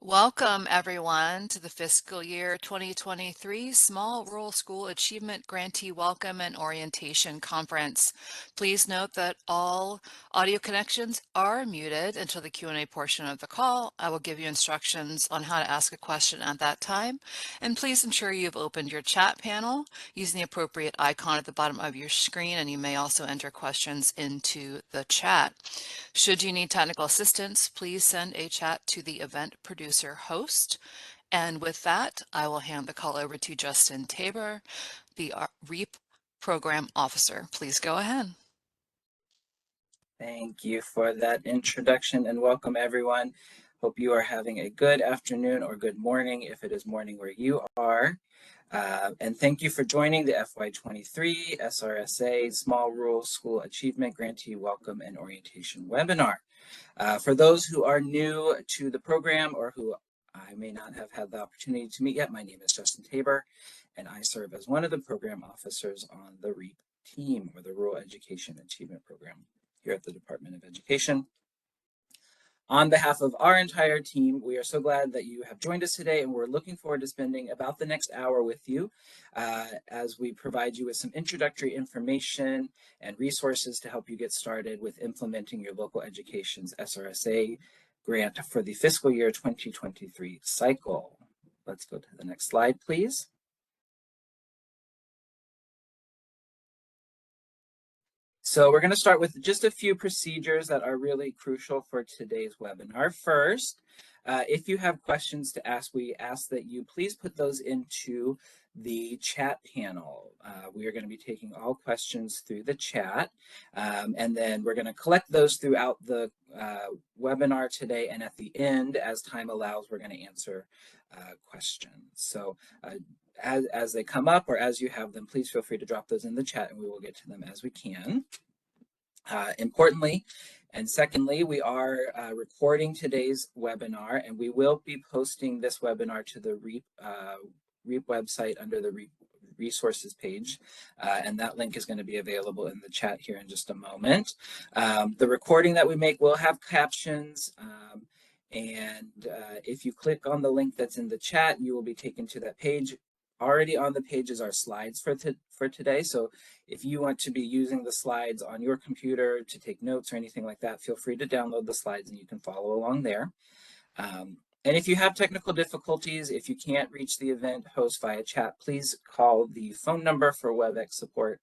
Welcome, everyone, to the fiscal year 2023 Small Rural School Achievement Grantee Welcome and Orientation Conference. Please note that all audio connections are muted until the Q&A portion of the call. I will give you instructions on how to ask a question at that time. And please ensure you've opened your chat panel using the appropriate icon at the bottom of your screen, and you may also enter questions into the chat. Should you need technical assistance, please send a chat to the event producer host. And with that, I will hand the call over to Justin Tabor, the REAP Program Officer. Please go ahead. Thank you for that introduction and welcome everyone. Hope you are having a good afternoon or good morning if it is morning where you are. And thank you for joining the FY2023 SRSA Small Rural School Achievement Grantee Welcome and Orientation webinar. For those who are new to the program or who I may not have had the opportunity to meet yet, my name is Justin Tabor, and I serve as one of the program officers on the REAP team, or the Rural Education Achievement Program, here at the Department of Education. On behalf of our entire team, we are so glad that you have joined us today, and we're looking forward to spending about the next hour with you as we provide you with some introductory information and resources to help you get started with implementing your local education's SRSA grant for the fiscal year 2023 cycle. Let's go to the next slide, please. So we're going to start with just a few procedures that are really crucial for today's webinar. First, if you have questions to ask, we ask that you please put those into the chat panel. We are going to be taking all questions through the chat, and then we're going to collect those throughout the webinar today, and at the end, as time allows, we're going to answer questions. So as they come up or as you have them, please feel free to drop those in the chat and we will get to them as we can. Importantly, and secondly, we are recording today's webinar, and we will be posting this webinar to the REAP website under the REAP resources page, and that link is going to be available in the chat here in just a moment. The recording that we make will have captions, and if you click on the link that's in the chat, you will be taken to that page. Already on the page is our slides for today. So if you want to be using the slides on your computer to take notes or anything like that, feel free to download the slides and you can follow along there. And if you have technical difficulties, if you can't reach the event host via chat, please call the phone number for WebEx support,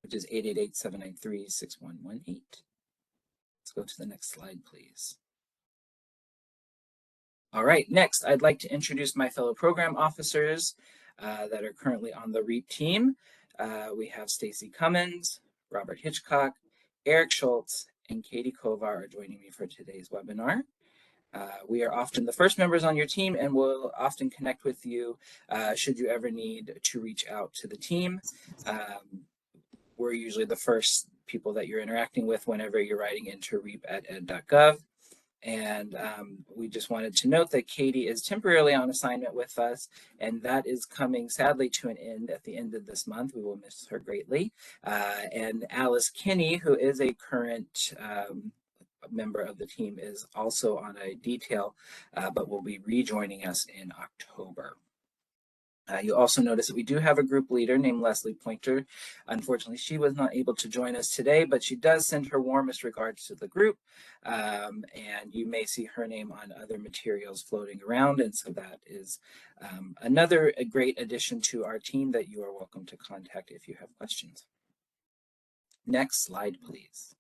which is 888-793-6118. Let's go to the next slide, please. All right, next, I'd like to introduce my fellow program officers that are currently on the REAP team. We have Stacy Cummins, Robert Hitchcock, Eric Schultz, and Katie Kovar are joining me for today's webinar. We are often the first members on your team and will often connect with you should you ever need to reach out to the team. We're usually the first people that you're interacting with whenever you're writing into reap@ed.gov. And we just wanted to note that Katie is temporarily on assignment with us, and that is coming sadly to an end at the end of this month. We will miss her greatly. And Alice Kinney, who is a current member of the team, is also on a detail, but will be rejoining us in October. You also notice that we do have a group leader named Leslie Pointer. Unfortunately, she was not able to join us today, but she does send her warmest regards to the group. And you may see her name on other materials floating around. And so that is another great addition to our team that you are welcome to contact if you have questions. Next slide, please.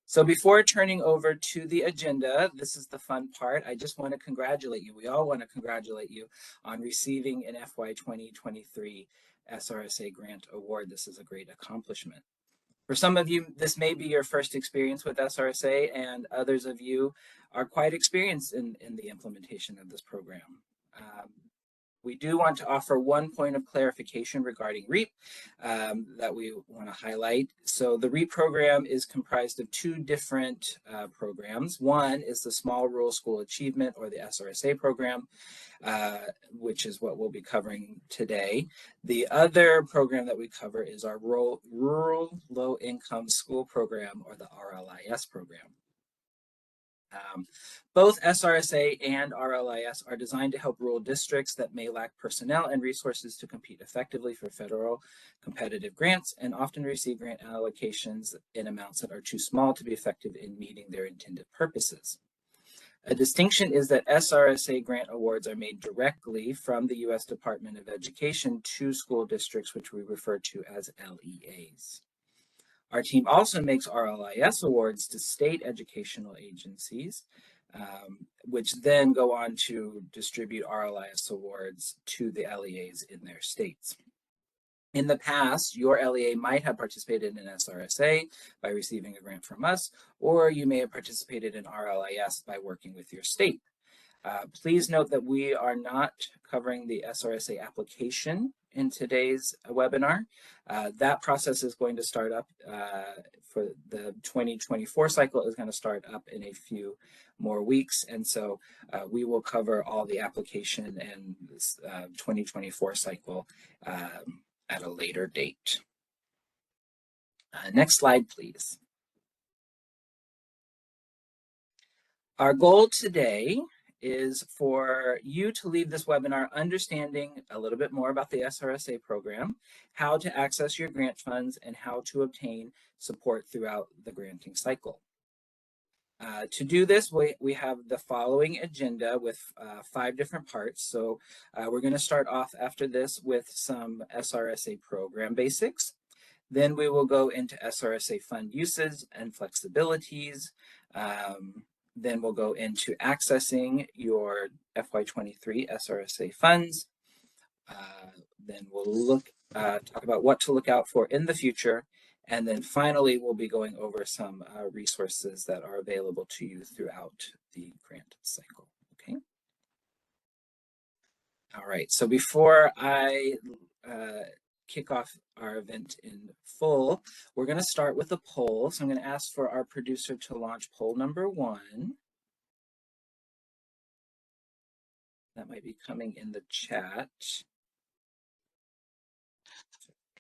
So before turning over to the agenda, this is the fun part. I just want to congratulate you. We all want to congratulate you on receiving an FY2023 SRSA Grant Award. This is a great accomplishment. For some of you, this may be your first experience with SRSA, and others of you are quite experienced in the implementation of this program. We do want to offer one point of clarification regarding REAP that we want to highlight. So the REAP program is comprised of two different programs. One is the Small Rural School Achievement, or the SRSA program, which is what we'll be covering today. The other program that we cover is our Rural Low Income School Program, or the RLIS program. Both SRSA and RLIS are designed to help rural districts that may lack personnel and resources to compete effectively for federal competitive grants and often receive grant allocations in amounts that are too small to be effective in meeting their intended purposes. A distinction is that SRSA grant awards are made directly from the U.S. Department of Education to school districts, which we refer to as LEAs. Our team also makes RLIS awards to state educational agencies, which then go on to distribute RLIS awards to the LEAs in their states. In the past, your LEA might have participated in SRSA by receiving a grant from us, or you may have participated in RLIS by working with your state. Please note that we are not covering the SRSA application in today's webinar. That process is going to start up for the 2024 cycle is going to start up in a few more weeks. And so we will cover all the application and this 2024 cycle at a later date. Next slide, please. Our goal today is for you to leave this webinar understanding a little bit more about the SRSA program, how to access your grant funds, and how to obtain support throughout the granting cycle. To do this, we have the following agenda with 5 different parts. So we're going to start off after this with some SRSA program basics. Then we will go into SRSA fund uses and flexibilities. Then we'll go into accessing your FY23 SRSA funds. Then we'll talk about what to look out for in the future. And then finally, we'll be going over some resources that are available to you throughout the grant cycle. Okay. All right. So before I kick off our event in full, we're going to start with a poll. So I'm going to ask for our producer to launch poll number 1. That might be coming in the chat.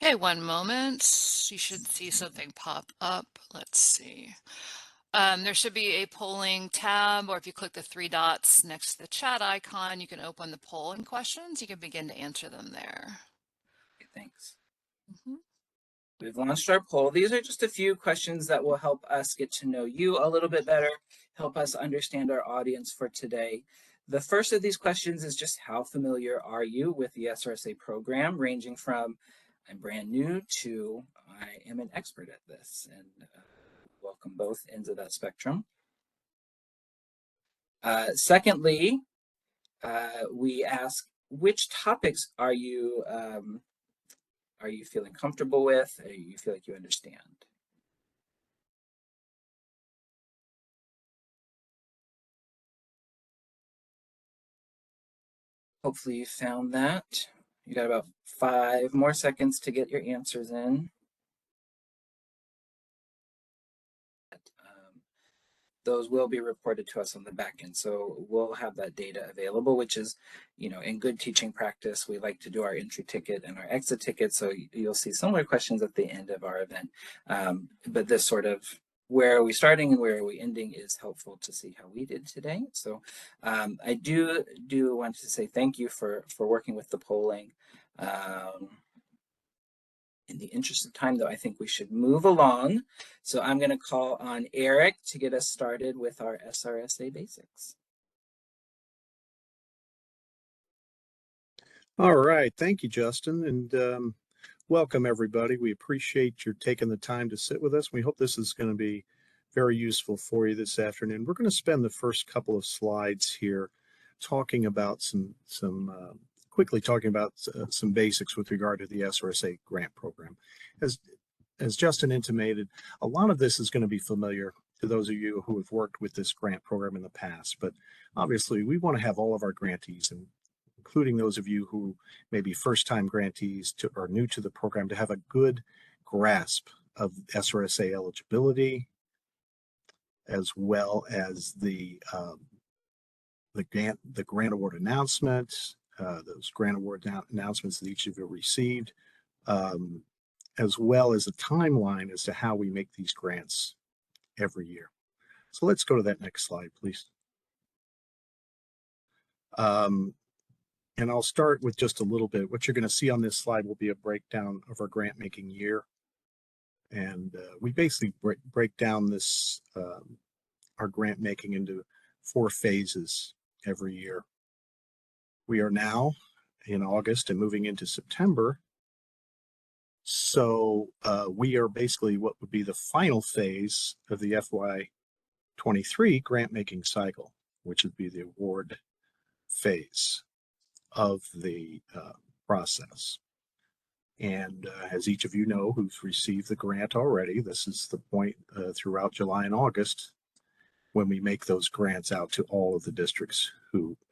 Okay, one moment. You should see something pop up. Let's see. There should be a polling tab, or if you click the 3 dots next to the chat icon, you can open the polling questions. You can begin to answer them there. Okay, thanks. We've launched our poll. These are just a few questions that will help us get to know you a little bit better, help us understand our audience for today. The first of these questions is just how familiar are you with the SRSA program, ranging from I'm brand new to I am an expert at this, and welcome both ends of that spectrum. Secondly, we ask which topics are you feeling comfortable with? Or you feel like you understand? Hopefully you found that. You got about 5 more seconds to get your answers in. Those will be reported to us on the back end. So we'll have that data available, which is, in good teaching practice, we like to do our entry ticket and our exit ticket. So you'll see similar questions at the end of our event. But this sort of where are we starting and where are we ending is helpful to see how we did today. So I do want to say thank you for working with the polling. In the interest of time, though, I think we should move along. So I'm going to call on Eric to get us started with our SRSA basics. All right. Thank you, Justin. And welcome, everybody. We appreciate your taking the time to sit with us. We hope this is going to be very useful for you this afternoon. We're going to spend the first couple of slides here talking about quickly talking about some basics with regard to the SRSA grant program. As Justin intimated, a lot of this is going to be familiar to those of you who have worked with this grant program in the past, but obviously we want to have all of our grantees, and including those of you who may be first-time grantees or new to the program, to have a good grasp of SRSA eligibility, as well as the grant award announcement, those grant award announcements that each of you received, as well as a timeline as to how we make these grants every year. So let's go to that next slide, please. And I'll start with just a little bit. What you're going to see on this slide will be a breakdown of our grant making year. And we basically break down this, our grant making into 4 phases every year. We are now in August and moving into September. So we are basically what would be the final phase of the FY2023 grant making cycle, which would be the award phase of the process. And as each of you know who's received the grant already, this is the point throughout July and August when we make those grants out to all of the districts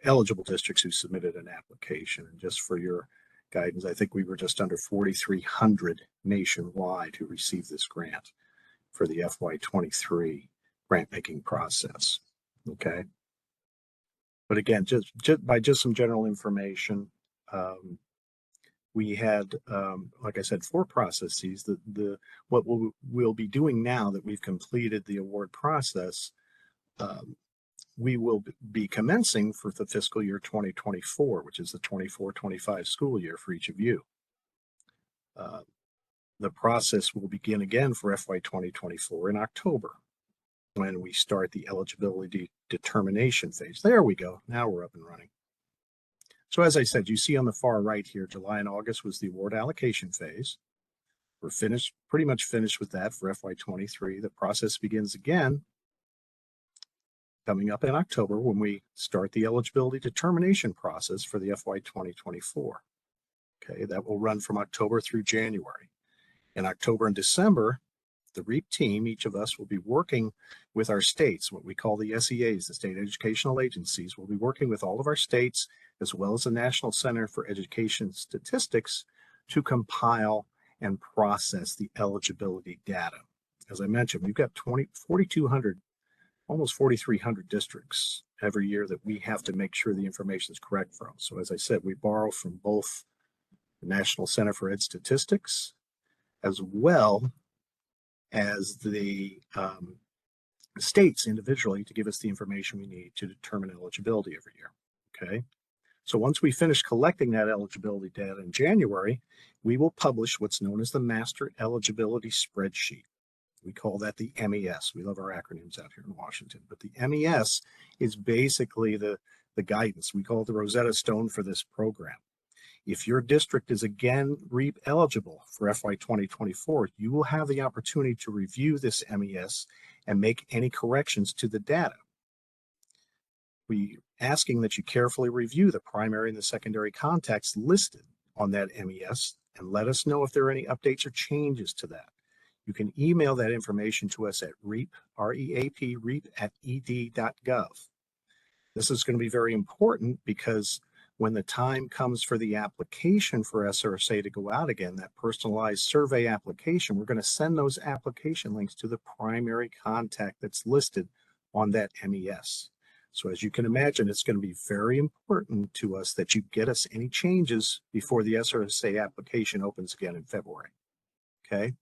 eligible districts who submitted an application. And just for your guidance, I think we were just under 4,300 nationwide who received this grant for the FY23 grant making process. Okay. But again, just some general information, we had, like I said, 4 processes. What we'll be doing now that we've completed the award process, we will be commencing for the fiscal year 2024, which is the 24-25 school year for each of you. The process will begin again for FY 2024 in October, when we start the eligibility determination phase. There we go. Now we're up and running. So as I said, you see on the far right here, July and August was the award allocation phase. We're pretty much finished with that for FY23. The process begins again coming up in October when we start the eligibility determination process for the FY 2024. Okay, that will run from October through January. In October and December, the REAP team, each of us will be working with our states, what we call the SEAs, the state educational agencies. We'll be working with all of our states as well as the National Center for Education Statistics to compile and process the eligibility data. As I mentioned, we've got 4,200, almost 4,300 districts every year that we have to make sure the information is correct from. So as I said, we borrow from both the National Center for Ed Statistics as well as the states individually to give us the information we need to determine eligibility every year. Okay. So once we finish collecting that eligibility data in January, we will publish what's known as the Master Eligibility Spreadsheet. We call that the MES. We love our acronyms out here in Washington, but the MES is basically the guidance. We call it the Rosetta Stone for this program. If your district is again REAP eligible for FY 2024, you will have the opportunity to review this MES and make any corrections to the data. We're asking that you carefully review the primary and the secondary contacts listed on that MES and let us know if there are any updates or changes to that. You can email that information to us at REAP, R-E-A-P, REAP@ed.gov. This is going to be very important because when the time comes for the application for SRSA to go out again, that personalized survey application, we're going to send those application links to the primary contact that's listed on that MES. So as you can imagine, it's going to be very important to us that you get us any changes before the SRSA application opens again in February. Okay.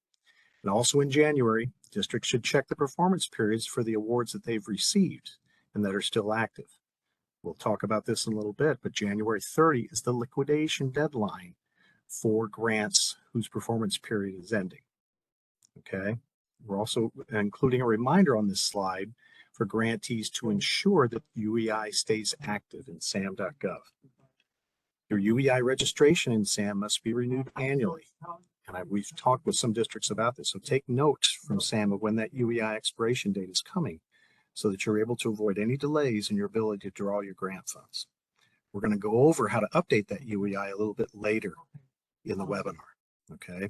And also in January, districts should check the performance periods for the awards that they've received and that are still active. We'll talk about this in a little bit, but January 30 is the liquidation deadline for grants whose performance period is ending. Okay. We're also including a reminder on this slide for grantees to ensure that UEI stays active in SAM.gov. Your UEI registration in SAM must be renewed annually. And we've talked with some districts about this. So take note from SAM of when that UEI expiration date is coming so that you're able to avoid any delays in your ability to draw your grant funds. We're going to go over how to update that UEI a little bit later in the webinar. Okay.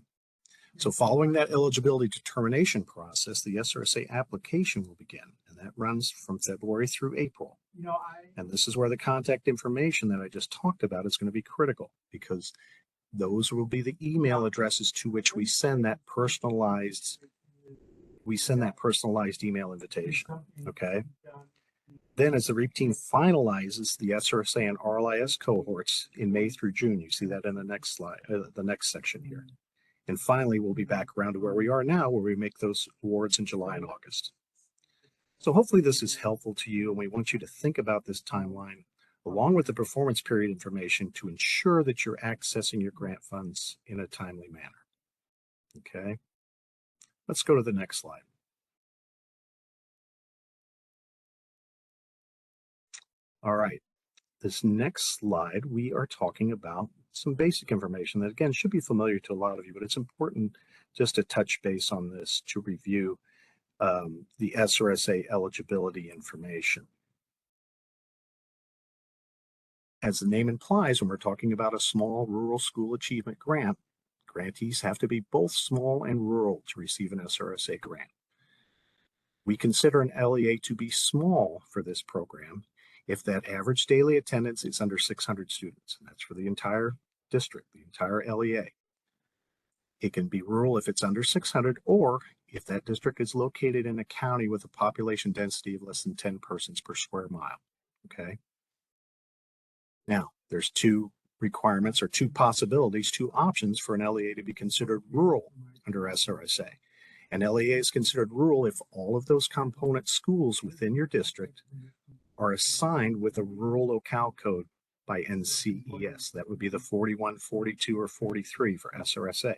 So following that eligibility determination process, the SRSA application will begin, and that runs from February through April. And this is where the contact information that I just talked about is going to be critical, because those will be the email addresses to which we send that personalized email invitation. Okay. Then as the REAP team finalizes the SRSA and RLIS cohorts in May through June, you see that in the next slide, the next section here. And finally, we'll be back around to where we are now, where we make those awards in July and August. So hopefully this is helpful to you, and we want you to think about this timeline along with the performance period information to ensure that you're accessing your grant funds in a timely manner. Okay, let's go to the next slide. All right, this next slide, we are talking about some basic information that, again, should be familiar to a lot of you, but it's important just to touch base on this to review the SRSA eligibility information. As the name implies, when we're talking about a small rural school achievement grant, grantees have to be both small and rural to receive an SRSA grant. We consider an LEA to be small for this program if that average daily attendance is under 600 students, and that's for the entire district, the entire LEA. It can be rural if it's under 600, or if that district is located in a county with a population density of less than 10 persons per square mile. Okay. Now, there's two requirements or two possibilities, two options for an LEA to be considered rural under SRSA. An LEA is considered rural if all of those component schools within your district are assigned with a rural locale code by NCES. That would be the 41, 42, or 43 for SRSA.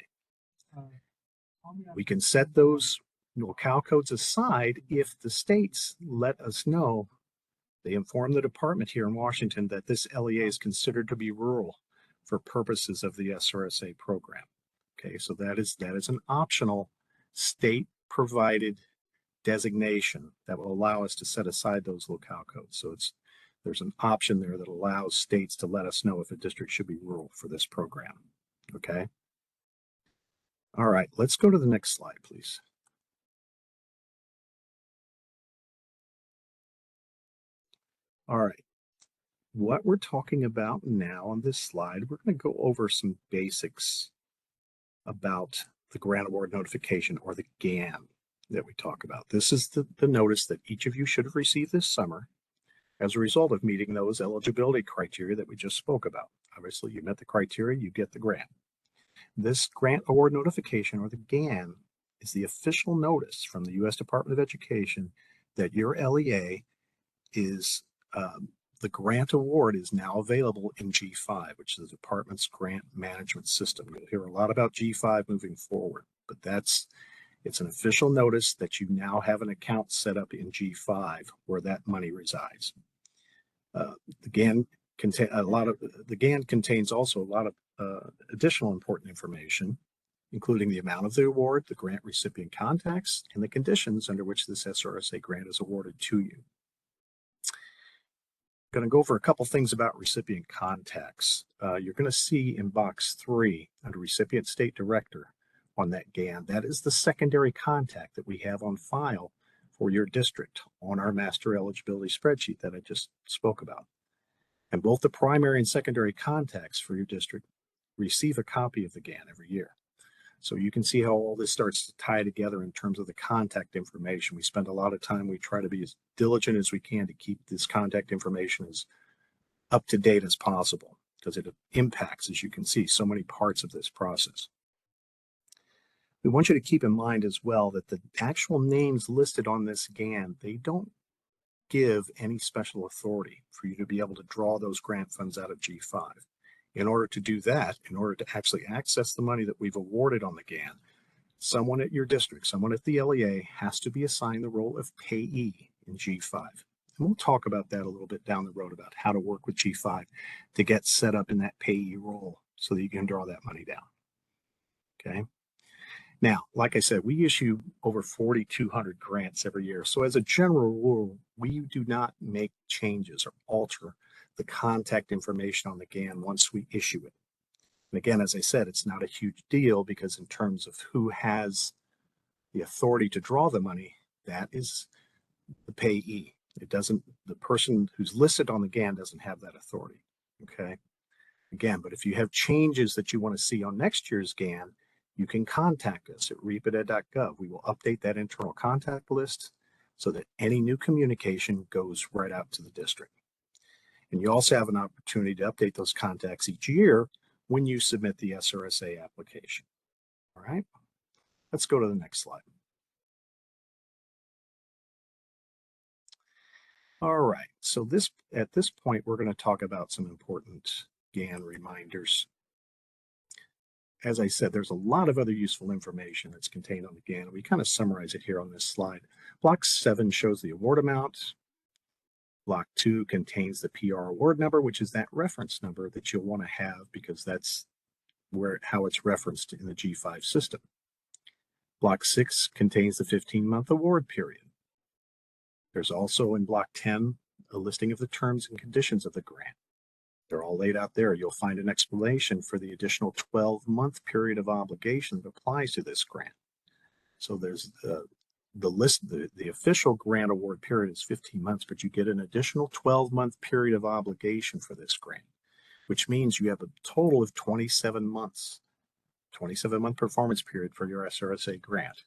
We can set those locale codes aside if the states let us know. They inform the department here in Washington that this LEA is considered to be rural for purposes of the SRSA program. Okay, so that is an optional state-provided designation that will allow us to set aside those locale codes. So there's an option there that allows states to let us know if a district should be rural for this program. Okay. All right, let's go to the next slide, please. All right, what we're talking about now on this slide, we're going to go over some basics about the grant award notification, or the GAN that we talk about. This is the notice that each of you should have received this summer as a result of meeting those eligibility criteria that we just spoke about. Obviously, you met the criteria, you get the grant. This grant award notification, or the GAN, is the official notice from the U.S. Department of Education that your LEA is, the grant award is now available in G5, which is the department's grant management system. You'll hear a lot about G5 moving forward, but it's an official notice that you now have an account set up in G5 where that money resides. The GAN contains also a lot of additional important information, including the amount of the award, the grant recipient contacts, and the conditions under which this SRSA grant is awarded to you. I'm going to go over a couple things about recipient contacts. You're going to see in box 3 under recipient state director on that GAN, that is the secondary contact that we have on file for your district on our master eligibility spreadsheet that I just spoke about. And both the primary and secondary contacts for your district receive a copy of the GAN every year. So you can see how all this starts to tie together in terms of the contact information. We spend a lot of time, we try to be as diligent as we can to keep this contact information as up to date as possible, because it impacts, as you can see, so many parts of this process. We want you to keep in mind as well that the actual names listed on this GAN, they don't give any special authority for you to be able to draw those grant funds out of G5. In order to do that, in order to actually access the money that we've awarded on the GAN, someone at your district, someone at the LEA has to be assigned the role of payee in G5. And we'll talk about that a little bit down the road about how to work with G5 to get set up in that payee role so that you can draw that money down. Okay. Now, like I said, we issue over 4,200 grants every year. So as a general rule, we do not make changes or alter the contact information on the GAN once we issue it. And again, as I said, it's not a huge deal because in terms of who has the authority to draw the money, that is the payee. It doesn't, the person who's listed on the GAN doesn't have that authority. Okay. Again, but if you have changes that you want to see on next year's GAN, you can contact us at reaped.gov. We will update that internal contact list so that any new communication goes right out to the district. And you also have an opportunity to update those contacts each year when you submit the SRSA application. All right, let's go to the next slide. All right, so at this point, we're going to talk about some important GAN reminders. As I said, there's a lot of other useful information that's contained on the GAN. We kind of summarize it here on this slide. Block 7 shows the award amount. Block 2 contains the PR award number, which is that reference number that you'll want to have because that's how it's referenced in the G5 system. Block 6 contains the 15-month award period. There's also in Block 10 a listing of the terms and conditions of the grant. They're all laid out there. You'll find an explanation for the additional 12-month period of obligation that applies to this grant. So there's the list, the official grant award period is 15 months, but you get an additional 12-month period of obligation for this grant, which means you have a total of 27 months, 27-month performance period for your SRSA grant.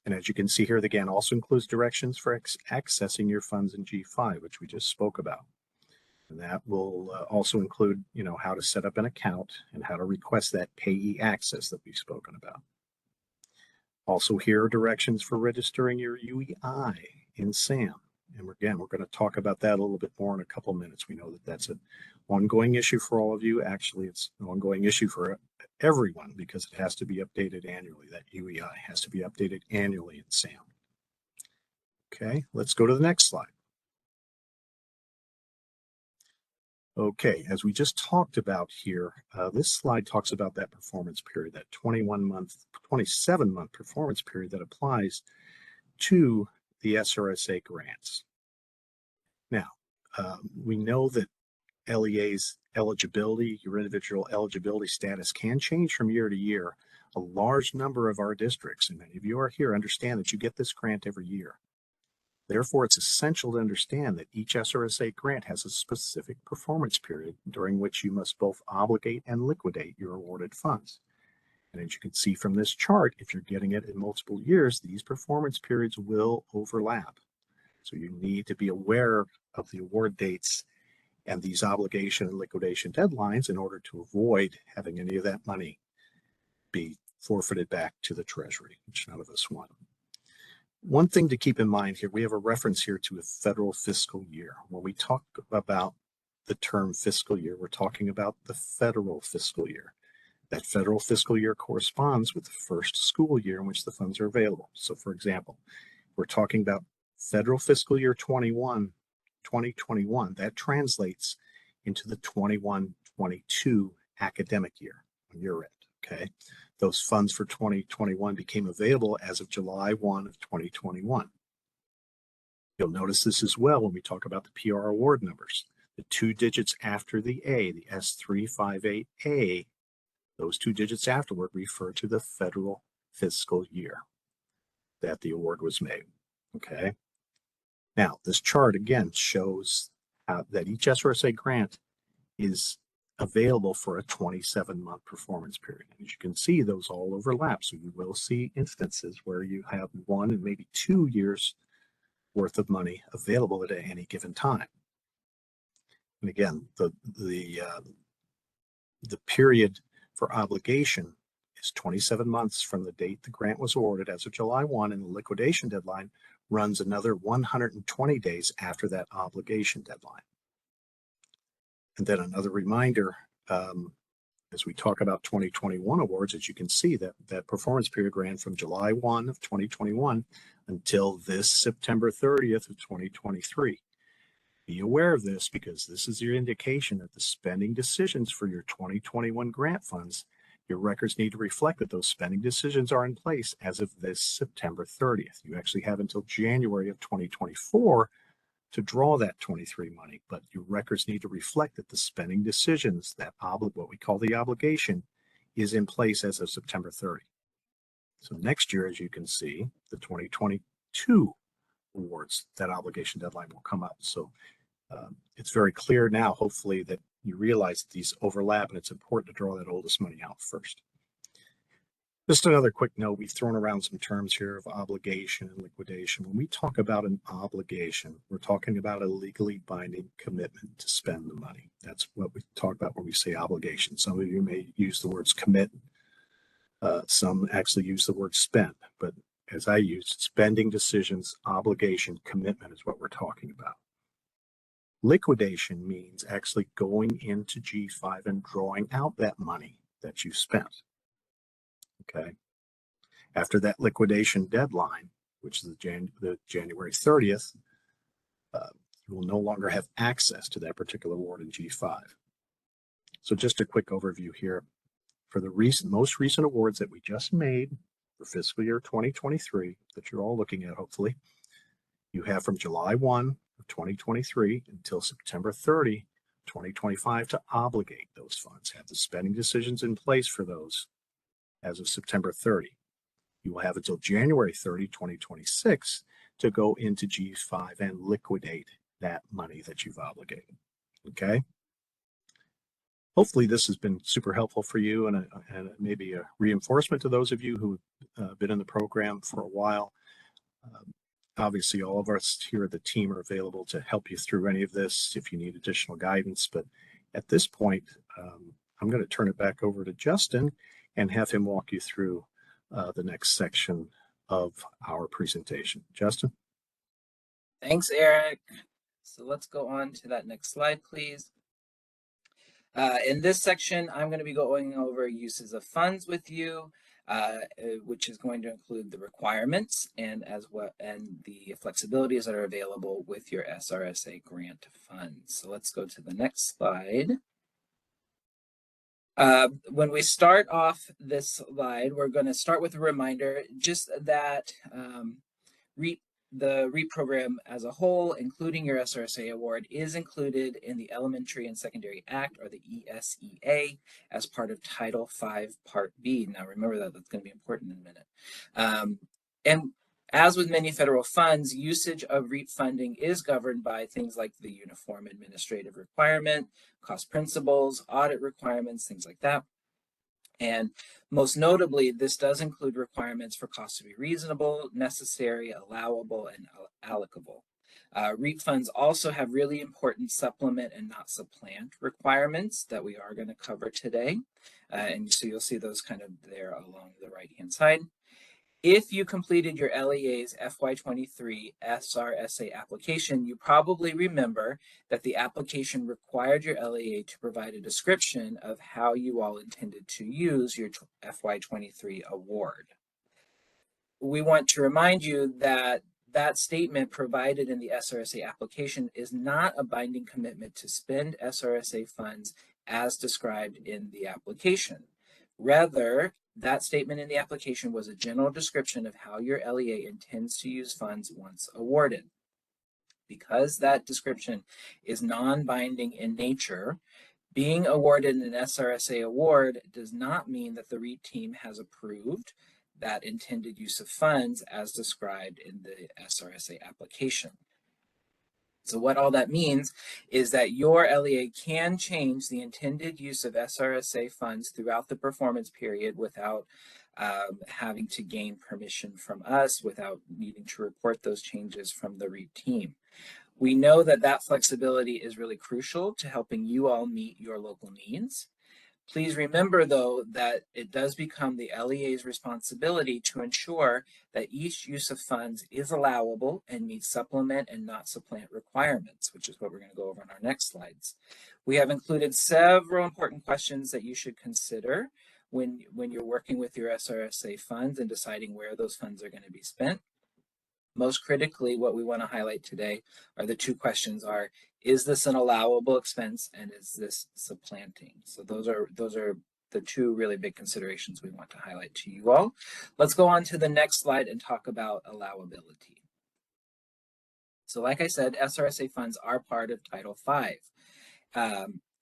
And as you can see here, the GAN also includes directions for accessing your funds in G5, which we just spoke about. And that will also include, how to set up an account and how to request that payee access that we've spoken about. Also, here are directions for registering your UEI in SAM. And again, we're going to talk about that a little bit more in a couple minutes. We know that that's an ongoing issue for all of you. Actually, it's an ongoing issue for everyone because it has to be updated annually. That UEI has to be updated annually in SAM. Okay, let's go to the next slide. Okay, as we just talked about here, this slide talks about that performance period, that 27-month performance period that applies to the SRSA grants. Now, we know that LEA's eligibility, your individual eligibility status can change from year to year. A large number of our districts, and many of you are here, understand that you get this grant every year. Therefore, it's essential to understand that each SRSA grant has a specific performance period during which you must both obligate and liquidate your awarded funds. And as you can see from this chart, if you're getting it in multiple years, these performance periods will overlap. So you need to be aware of the award dates and these obligation and liquidation deadlines in order to avoid having any of that money be forfeited back to the Treasury, which none of us want. One thing to keep in mind here, we have a reference here to a federal fiscal year. When we talk about the term fiscal year, we're talking about the federal fiscal year. That federal fiscal year corresponds with the first school year in which the funds are available. So for example, we're talking about federal fiscal year 2021, that translates into the 21-22 academic year on your end, okay? Those funds for 2021 became available as of July 1 of 2021. You'll notice this as well when we talk about the PR award numbers. The 2 digits after the A, the S358A, those 2 digits afterward refer to the federal fiscal year that the award was made, okay? Now, this chart again shows that each SRSA grant is available for a 27-month performance period. As you can see, those all overlap. So you will see instances where you have 1 and maybe 2 years worth of money available at any given time. And again, the period for obligation is 27 months from the date the grant was awarded as of July 1, and the liquidation deadline runs another 120 days after that obligation deadline. And then another reminder, as we talk about 2021 awards, as you can see that performance period ran from July 1 of 2021 until this September 30th of 2023. Be aware of this because this is your indication that the spending decisions for your 2021 grant funds, your records need to reflect that those spending decisions are in place as of this September 30th. You actually have until January of 2024 to draw that 23 money, but your records need to reflect that the spending decisions, that what we call the obligation, is in place as of September 30. So next year, as you can see, the 2022 awards, that obligation deadline will come up. So it's very clear now, hopefully, that you realize that these overlap and it's important to draw that oldest money out first. Just another quick note, we've thrown around some terms here of obligation and liquidation. When we talk about an obligation, we're talking about a legally binding commitment to spend the money. That's what we talk about when we say obligation. Some of you may use the words commit. Some actually use the word spend, but as I use, spending decisions, obligation, commitment is what we're talking about. Liquidation means actually going into G5 and drawing out that money that you spent. Okay. After that liquidation deadline, which is the January 30th, you will no longer have access to that particular award in G5. So just a quick overview here. For the most recent awards that we just made for fiscal year 2023 that you're all looking at, hopefully, you have from July 1 of 2023 until September 30, 2025 to obligate those funds, have the spending decisions in place for those as of September 30. You will have until January 30, 2026 to go into G5 and liquidate that money that you've obligated. Okay. Hopefully this has been super helpful for you and maybe a reinforcement to those of you who've been in the program for a while. Obviously, all of us here at the team are available to help you through any of this if you need additional guidance. But at this point, I'm going to turn it back over to Justin and have him walk you through the next section of our presentation. Justin? Thanks, Eric. So let's go on to that next slide, please. In this section, I'm going to be going over uses of funds with you, which is going to include the requirements and the flexibilities that are available with your SRSA grant funds. So let's go to the next slide. When we start off this slide, we're going to start with a reminder just that the REAP program as a whole, including your SRSA award, is included in the Elementary and Secondary Act, or the ESEA, as part of Title V, Part B. Now remember that, that's going to be important in a minute. And as with many federal funds, usage of REAP funding is governed by things like the Uniform Administrative Requirement, cost principles, audit requirements, things like that. And most notably, this does include requirements for costs to be reasonable, necessary, allowable, and allocable. REAP funds also have really important supplement and not supplant requirements that we are going to cover today. And so you'll see those kind of there along the right-hand side. If you completed your LEA's FY2023 SRSA application, you probably remember that the application required your LEA to provide a description of how you all intended to use your FY23 award. We want to remind you that that statement provided in the SRSA application is not a binding commitment to spend SRSA funds as described in the application. Rather, that statement in the application was a general description of how your LEA intends to use funds once awarded. Because that description is non-binding in nature, being awarded an SRSA award does not mean that the REAP team has approved that intended use of funds as described in the SRSA application. So what all that means is that your LEA can change the intended use of SRSA funds throughout the performance period without having to gain permission from us, without needing to report those changes from the REAP team. We know that that flexibility is really crucial to helping you all meet your local needs. Please remember, though, that it does become the LEA's responsibility to ensure that each use of funds is allowable and meets supplement and not supplant requirements, which is what we're going to go over in our next slides. We have included several important questions that you should consider when you're working with your SRSA funds and deciding where those funds are going to be spent. Most critically, what we want to highlight today are the two questions are, is this an allowable expense and is this supplanting? So those are the two really big considerations we want to highlight to you all. Let's go on to the next slide and talk about allowability. So like I said, SRSA funds are part of Title V.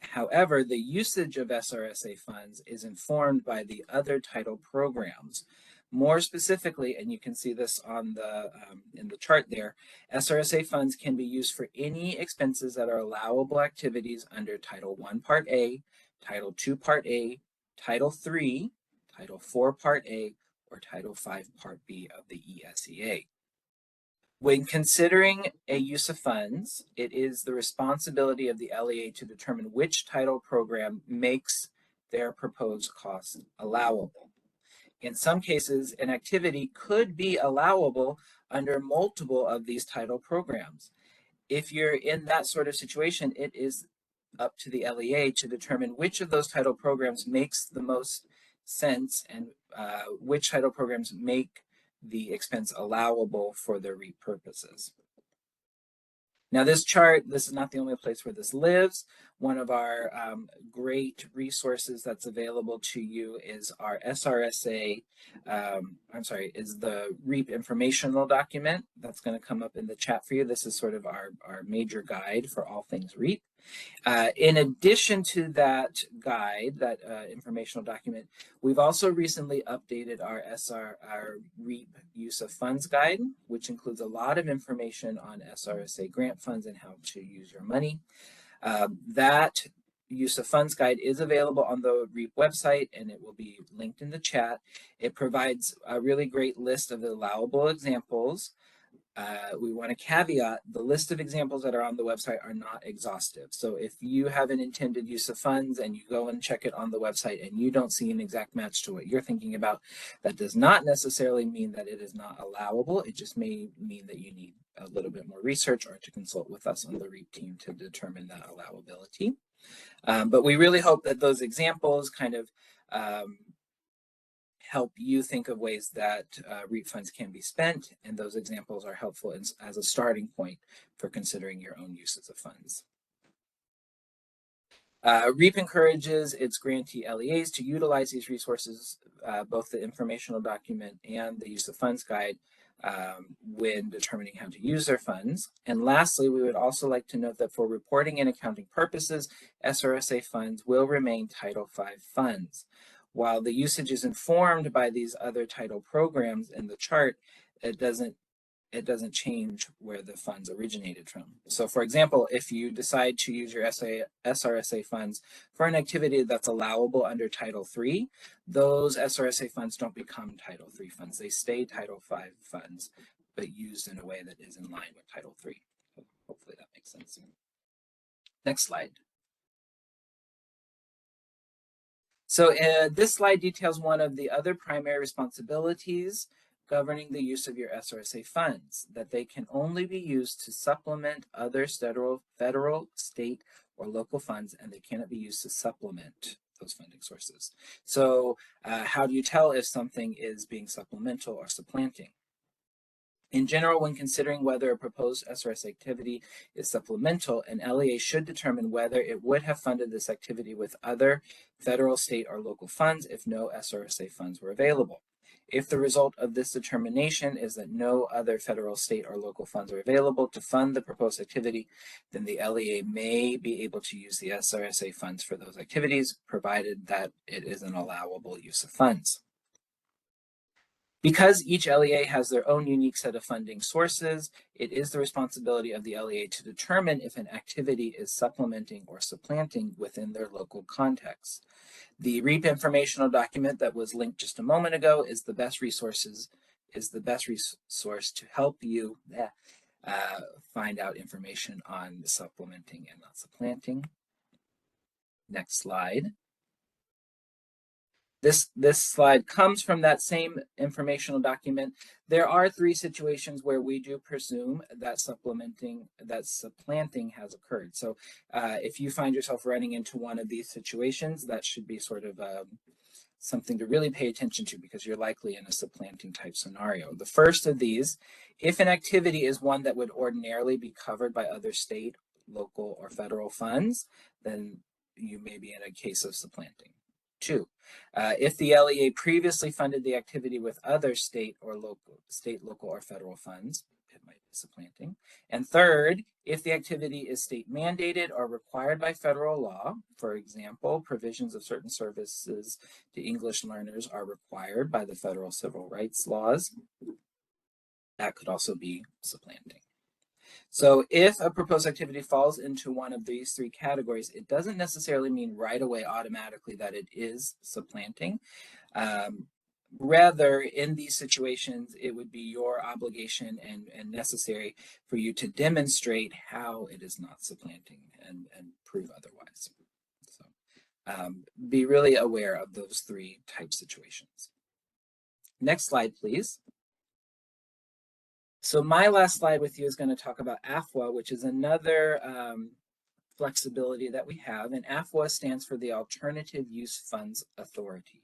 However, the usage of SRSA funds is informed by the other title programs. More specifically, and you can see this on the in the chart there, SRSA funds can be used for any expenses that are allowable activities under Title I Part A, Title II Part A, Title III, Title IV Part A, or Title V Part B of the ESEA. When considering a use of funds, it is the responsibility of the LEA to determine which title program makes their proposed costs allowable. In some cases, an activity could be allowable under multiple of these title programs. If you're in that sort of situation, it is up to the LEA to determine which of those title programs makes the most sense and which title programs make the expense allowable for their REAP purposes. Now this chart, this is not the only place where this lives. One of our great resources that's available to you is our SRSA, is the REAP informational document that's going to come up in the chat for you. This is sort of our major guide for all things REAP. In addition to that guide, that informational document, we've also recently updated our REAP use of funds guide, which includes a lot of information on SRSA grant funds and how to use your money. That use of funds guide is available on the REAP website, and it will be linked in the chat. It provides a really great list of allowable examples. We want to caveat, the list of examples that are on the website are not exhaustive. So if you have an intended use of funds and you go and check it on the website and you don't see an exact match to what you're thinking about, that does not necessarily mean that it is not allowable. It just may mean that you need a little bit more research or to consult with us on the REAP team to determine that allowability. But we really hope that those examples kind of help you think of ways that REAP funds can be spent, and those examples are helpful as a starting point for considering your own uses of funds. REAP encourages its grantee LEAs to utilize these resources, both the informational document and the use of funds guide, when determining how to use their funds. And lastly, we would also like to note that for reporting and accounting purposes, SRSA funds will remain Title V funds. While the usage is informed by these other title programs in the chart, it doesn't change where the funds originated from. So for example, if you decide to use your SRSA funds for an activity that's allowable under Title III, those SRSA funds don't become Title III funds. They stay Title V funds, but used in a way that is in line with Title III. Hopefully that makes sense. Next slide. So this slide details one of the other primary responsibilities governing the use of your SRSA funds, that they can only be used to supplement other federal, state, or local funds, and they cannot be used to supplement those funding sources. So how do you tell if something is being supplemental or supplanting? In general, when considering whether a proposed SRS activity is supplemental, an LEA should determine whether it would have funded this activity with other federal, state, or local funds if no SRSA funds were available. If the result of this determination is that no other federal, state, or local funds are available to fund the proposed activity, then the LEA may be able to use the SRSA funds for those activities, provided that it is an allowable use of funds. Because each LEA has their own unique set of funding sources, it is the responsibility of the LEA to determine if an activity is supplementing or supplanting within their local context. The REAP informational document that was linked just a moment ago is the best resource to help you find out information on supplementing and not supplanting. Next slide. This slide comes from that same informational document. There are 3 situations where we do presume that supplanting has occurred. So if you find yourself running into one of these situations, that should be sort of something to really pay attention to, because you're likely in a supplanting type scenario. The first of these, if an activity is one that would ordinarily be covered by other state, local, or federal funds, then you may be in a case of supplanting. 2, if the LEA previously funded the activity with other state, local, or federal funds, it might be supplanting. And 3rd, if the activity is state mandated or required by federal law, for example, provisions of certain services to English learners are required by the federal civil rights laws, that could also be supplanting. So if a proposed activity falls into one of these 3 categories, it doesn't necessarily mean right away automatically that it is supplanting. Rather, in these situations, it would be your obligation and necessary for you to demonstrate how it is not supplanting and prove otherwise. So be really aware of those 3 type situations. Next slide, please. So my last slide with you is going to talk about AFWA, which is another flexibility that we have. And AFWA stands for the Alternative Use Funds Authority.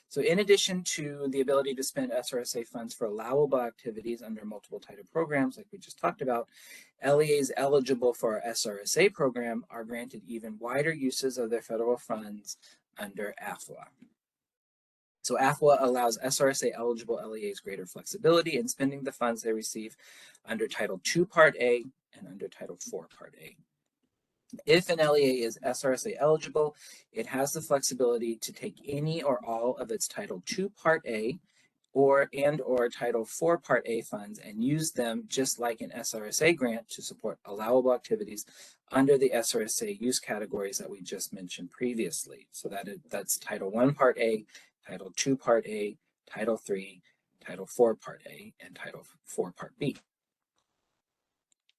So in addition to the ability to spend SRSA funds for allowable activities under multiple title programs, like we just talked about, LEAs eligible for our SRSA program are granted even wider uses of their federal funds under AFWA. So AFWA allows SRSA eligible LEAs greater flexibility in spending the funds they receive under Title II Part A and under Title IV Part A. If an LEA is SRSA eligible, it has the flexibility to take any or all of its Title II Part A or Title IV Part A funds and use them just like an SRSA grant to support allowable activities under the SRSA use categories that we just mentioned previously. So that's Title I Part A, Title II Part A, Title III, Title IV Part A, and Title IV Part B.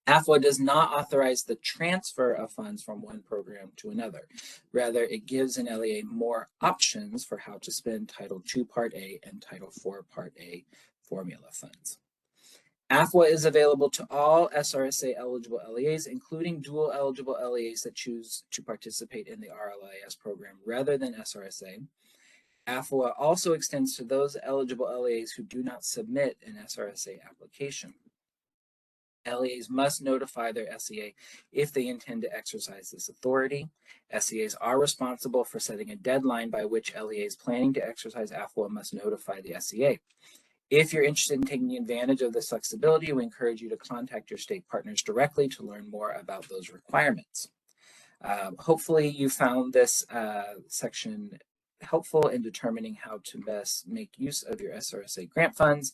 AFWA does not authorize the transfer of funds from one program to another. Rather, it gives an LEA more options for how to spend Title II Part A and Title IV Part A formula funds. AFWA is available to all SRSA eligible LEAs, including dual eligible LEAs that choose to participate in the RLIS program rather than SRSA. AFWA also extends to those eligible LEAs who do not submit an SRSA application. LEAs must notify their SEA if they intend to exercise this authority. SEAs are responsible for setting a deadline by which LEAs planning to exercise AFWA must notify the SEA. If you're interested in taking advantage of this flexibility, we encourage you to contact your state partners directly to learn more about those requirements. Hopefully you found this section helpful in determining how to best make use of your SRSA grant funds.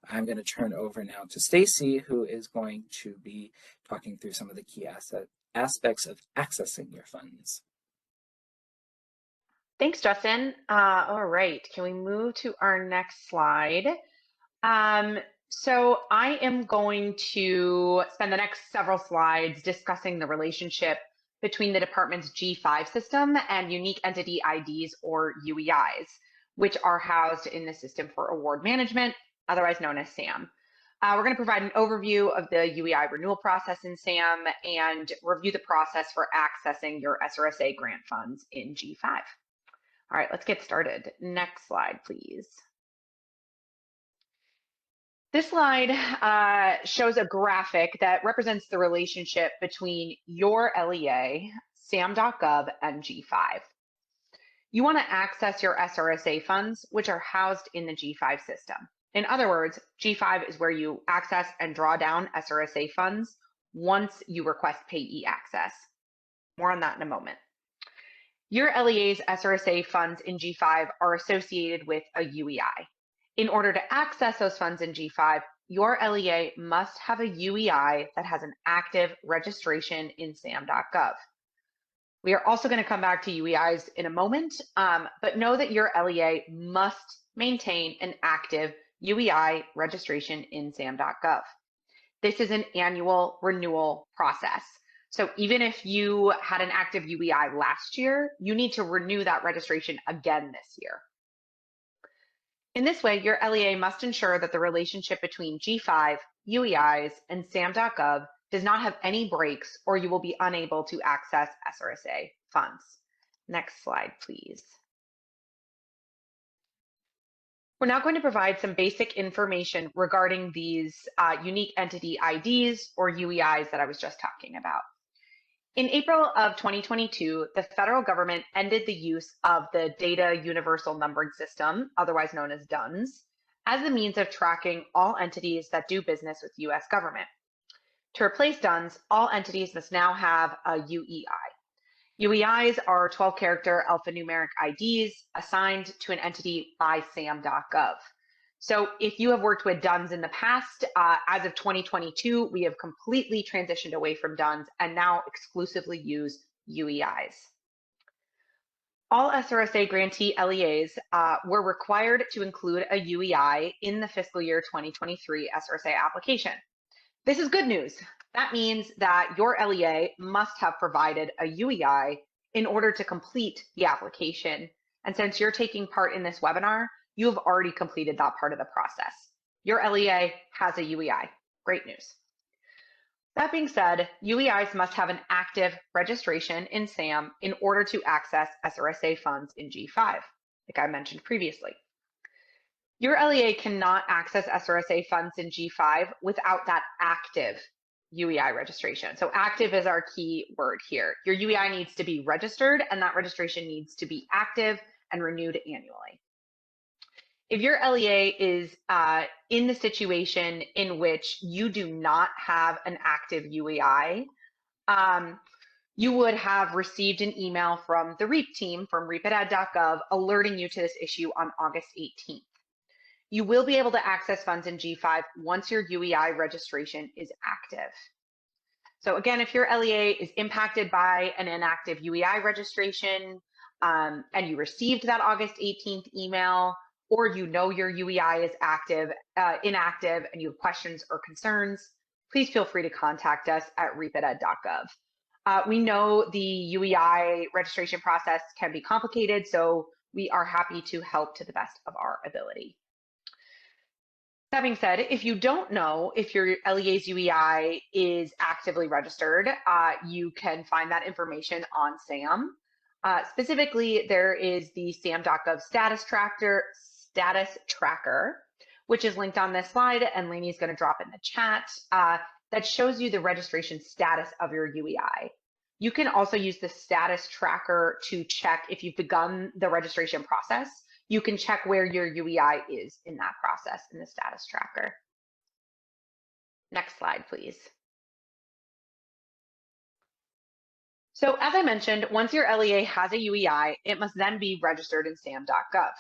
I'm going to turn over now to Stacy, who is going to be talking through some of the key aspects of accessing your funds. Thanks, Justin. All right, can we move to our next slide? So I am going to spend the next several slides discussing the relationship between the department's G5 system and unique entity IDs, or UEIs, which are housed in the System for Award Management, otherwise known as SAM. We're going to provide an overview of the UEI renewal process in SAM and review the process for accessing your SRSA grant funds in G5. All right, let's get started. Next slide, please. This slide shows a graphic that represents the relationship between your LEA, SAM.gov, and G5. You want to access your SRSA funds, which are housed in the G5 system. In other words, G5 is where you access and draw down SRSA funds once you request payee access. More on that in a moment. Your LEA's SRSA funds in G5 are associated with a UEI. In order to access those funds in G5, your LEA must have a UEI that has an active registration in SAM.gov. We are also going to come back to UEIs in a moment, but know that your LEA must maintain an active UEI registration in SAM.gov. This is an annual renewal process. So even if you had an active UEI last year, you need to renew that registration again this year. In this way, your LEA must ensure that the relationship between G5, UEIs, and SAM.gov does not have any breaks, or you will be unable to access SRSA funds. Next slide, please. We're now going to provide some basic information regarding these unique entity IDs, or UEIs, that I was just talking about. In April of 2022, the federal government ended the use of the Data Universal Numbering System, otherwise known as DUNS, as the means of tracking all entities that do business with the U.S. government. To replace DUNS, all entities must now have a UEI. UEIs are 12-character alphanumeric IDs assigned to an entity by SAM.gov. So if you have worked with DUNS in the past, as of 2022, we have completely transitioned away from DUNS and now exclusively use UEIs. All SRSA grantee LEAs were required to include a UEI in the fiscal year 2023 SRSA application. This is good news. That means that your LEA must have provided a UEI in order to complete the application. And since you're taking part in this webinar, you have already completed that part of the process. Your LEA has a UEI. Great news. That being said, UEIs must have an active registration in SAM in order to access SRSA funds in G5, like I mentioned previously. Your LEA cannot access SRSA funds in G5 without that active UEI registration. So active is our key word here. Your UEI needs to be registered, and that registration needs to be active and renewed annually. If your LEA is in the situation in which you do not have an active UEI, you would have received an email from the REAP team from reap@ed.gov alerting you to this issue on August 18th. You will be able to access funds in G5 once your UEI registration is active. So again, if your LEA is impacted by an inactive UEI registration and you received that August 18th email, or you know your UEI is inactive and you have questions or concerns, please feel free to contact us at reap@ed.gov. We know the UEI registration process can be complicated, so we are happy to help to the best of our ability. That being said, if you don't know if your LEA's UEI is actively registered, you can find that information on SAM. Specifically, there is the SAM.gov status tracker, which is linked on this slide, and Lainey's going to drop it in the chat, that shows you the registration status of your UEI. You can also use the status tracker to check if you've begun the registration process. You can check where your UEI is in that process in the status tracker. Next slide, please. So as I mentioned, once your LEA has a UEI, it must then be registered in SAM.gov.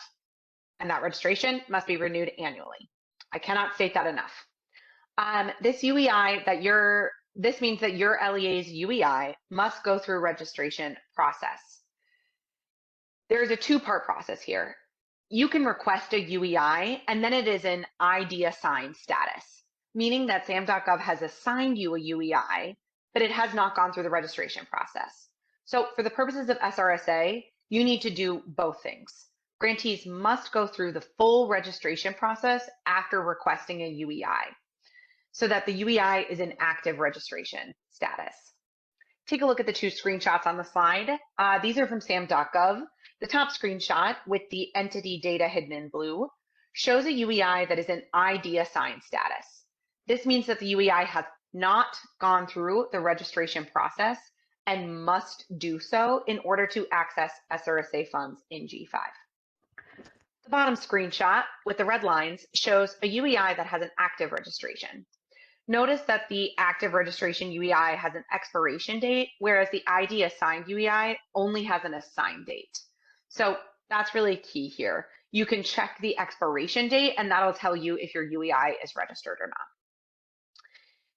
And that registration must be renewed annually. I cannot state that enough. This means that your LEA's UEI must go through a registration process. There's a two-part process here. You can request a UEI, and then it is an ID assigned status, meaning that SAM.gov has assigned you a UEI, but it has not gone through the registration process. So for the purposes of SRSA, you need to do both things. Grantees must go through the full registration process after requesting a UEI, so that the UEI is in active registration status. Take a look at the two screenshots on the slide. These are from SAM.gov. The top screenshot with the entity data hidden in blue shows a UEI that is in ID assigned status. This means that the UEI has not gone through the registration process and must do so in order to access SRSA funds in G5. The bottom screenshot with the red lines shows a UEI that has an active registration. Notice that the active registration UEI has an expiration date, whereas the ID assigned UEI only has an assigned date. So that's really key here. You can check the expiration date, and that'll tell you if your UEI is registered or not.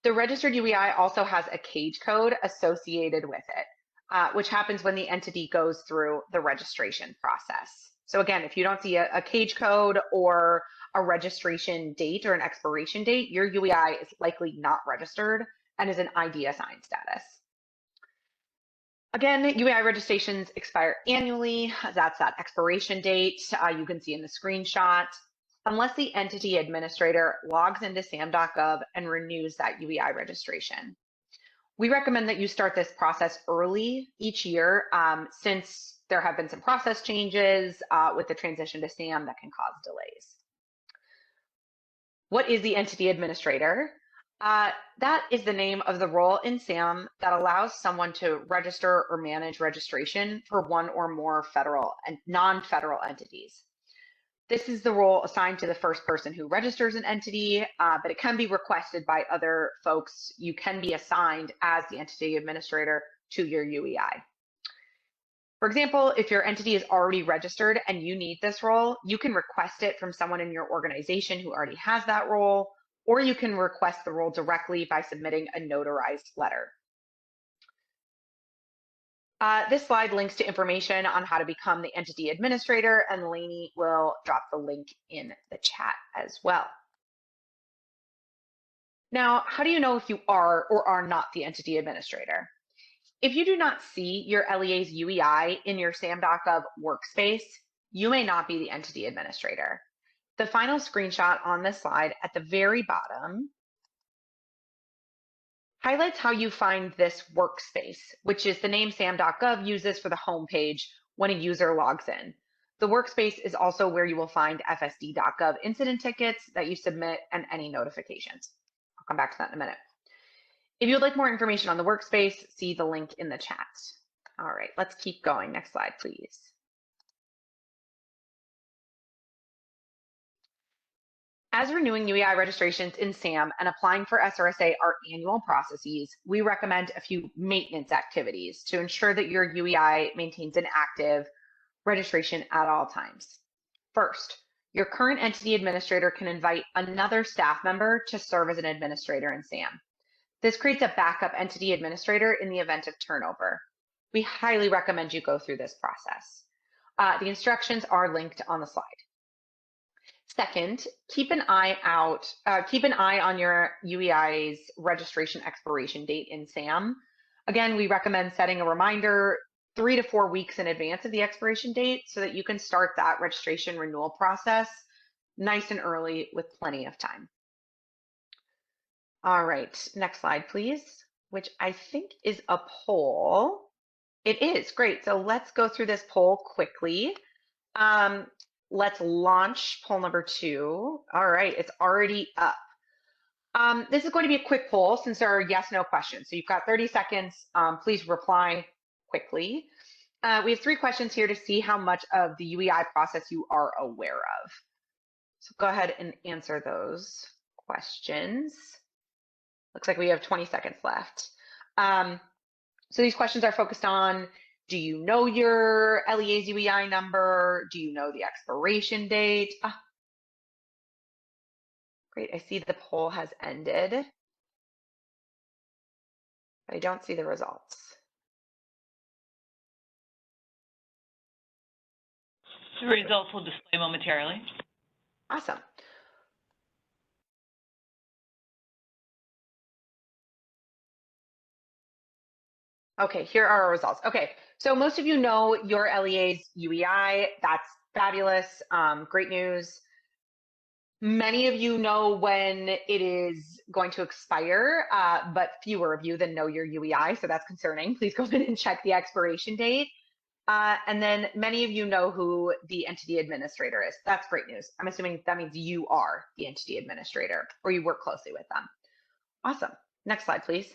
The registered UEI also has a cage code associated with it, which happens when the entity goes through the registration process. So again, if you don't see a cage code or a registration date or an expiration date, your UEI is likely not registered and is an ID assigned status. Again, UEI registrations expire annually. That's that expiration date you can see in the screenshot, unless the entity administrator logs into SAM.gov and renews that UEI registration. We recommend that you start this process early each year since there have been some process changes with the transition to SAM that can cause delays. What is the entity administrator? That is the name of the role in SAM that allows someone to register or manage registration for one or more federal and non-federal entities. This is the role assigned to the first person who registers an entity, but it can be requested by other folks. You can be assigned as the entity administrator to your UEI. For example, if your entity is already registered and you need this role, you can request it from someone in your organization who already has that role, or you can request the role directly by submitting a notarized letter. This slide links to information on how to become the entity administrator, and Lainey will drop the link in the chat as well. Now, how do you know if you are or are not the entity administrator? If you do not see your LEA's UEI in your SAM.gov workspace, you may not be the entity administrator. The final screenshot on this slide at the very bottom highlights how you find this workspace, which is the name sam.gov uses for the home page when a user logs in. The workspace is also where you will find fsd.gov incident tickets that you submit and any notifications. I'll come back to that in a minute. If you would like more information on the workspace, see the link in the chat. All right, let's keep going. Next slide, please. As renewing UEI registrations in SAM and applying for SRSA are annual processes, we recommend a few maintenance activities to ensure that your UEI maintains an active registration at all times. First, your current entity administrator can invite another staff member to serve as an administrator in SAM. This creates a backup entity administrator in the event of turnover. We highly recommend you go through this process. The instructions are linked on the slide. Second, keep an eye on your UEI's registration expiration date in SAM. Again, we recommend setting a reminder 3 to 4 weeks in advance of the expiration date so that you can start that registration renewal process nice and early with plenty of time. All right, next slide, please, which I think is a poll. It is, great. So let's go through this poll quickly. Let's launch poll number 2. All right, it's already up. This is going to be a quick poll since there are yes/no questions. So you've got 30 seconds. Please reply quickly. We have 3 questions here to see how much of the UEI process you are aware of. So go ahead and answer those questions. Looks like we have 20 seconds left. So these questions are focused on, do you know your LEA's UEI number? Do you know the expiration date? Great, I see the poll has ended. I don't see the results. The results will display momentarily. Awesome. Okay, here are our results. Okay, so most of you know your LEA's UEI. That's fabulous. Great news. Many of you know when it is going to expire, but fewer of you than know your UEI, so that's concerning. Please go ahead and check the expiration date. And then many of you know who the entity administrator is. That's great news. I'm assuming that means you are the entity administrator or you work closely with them. Awesome. Next slide, please.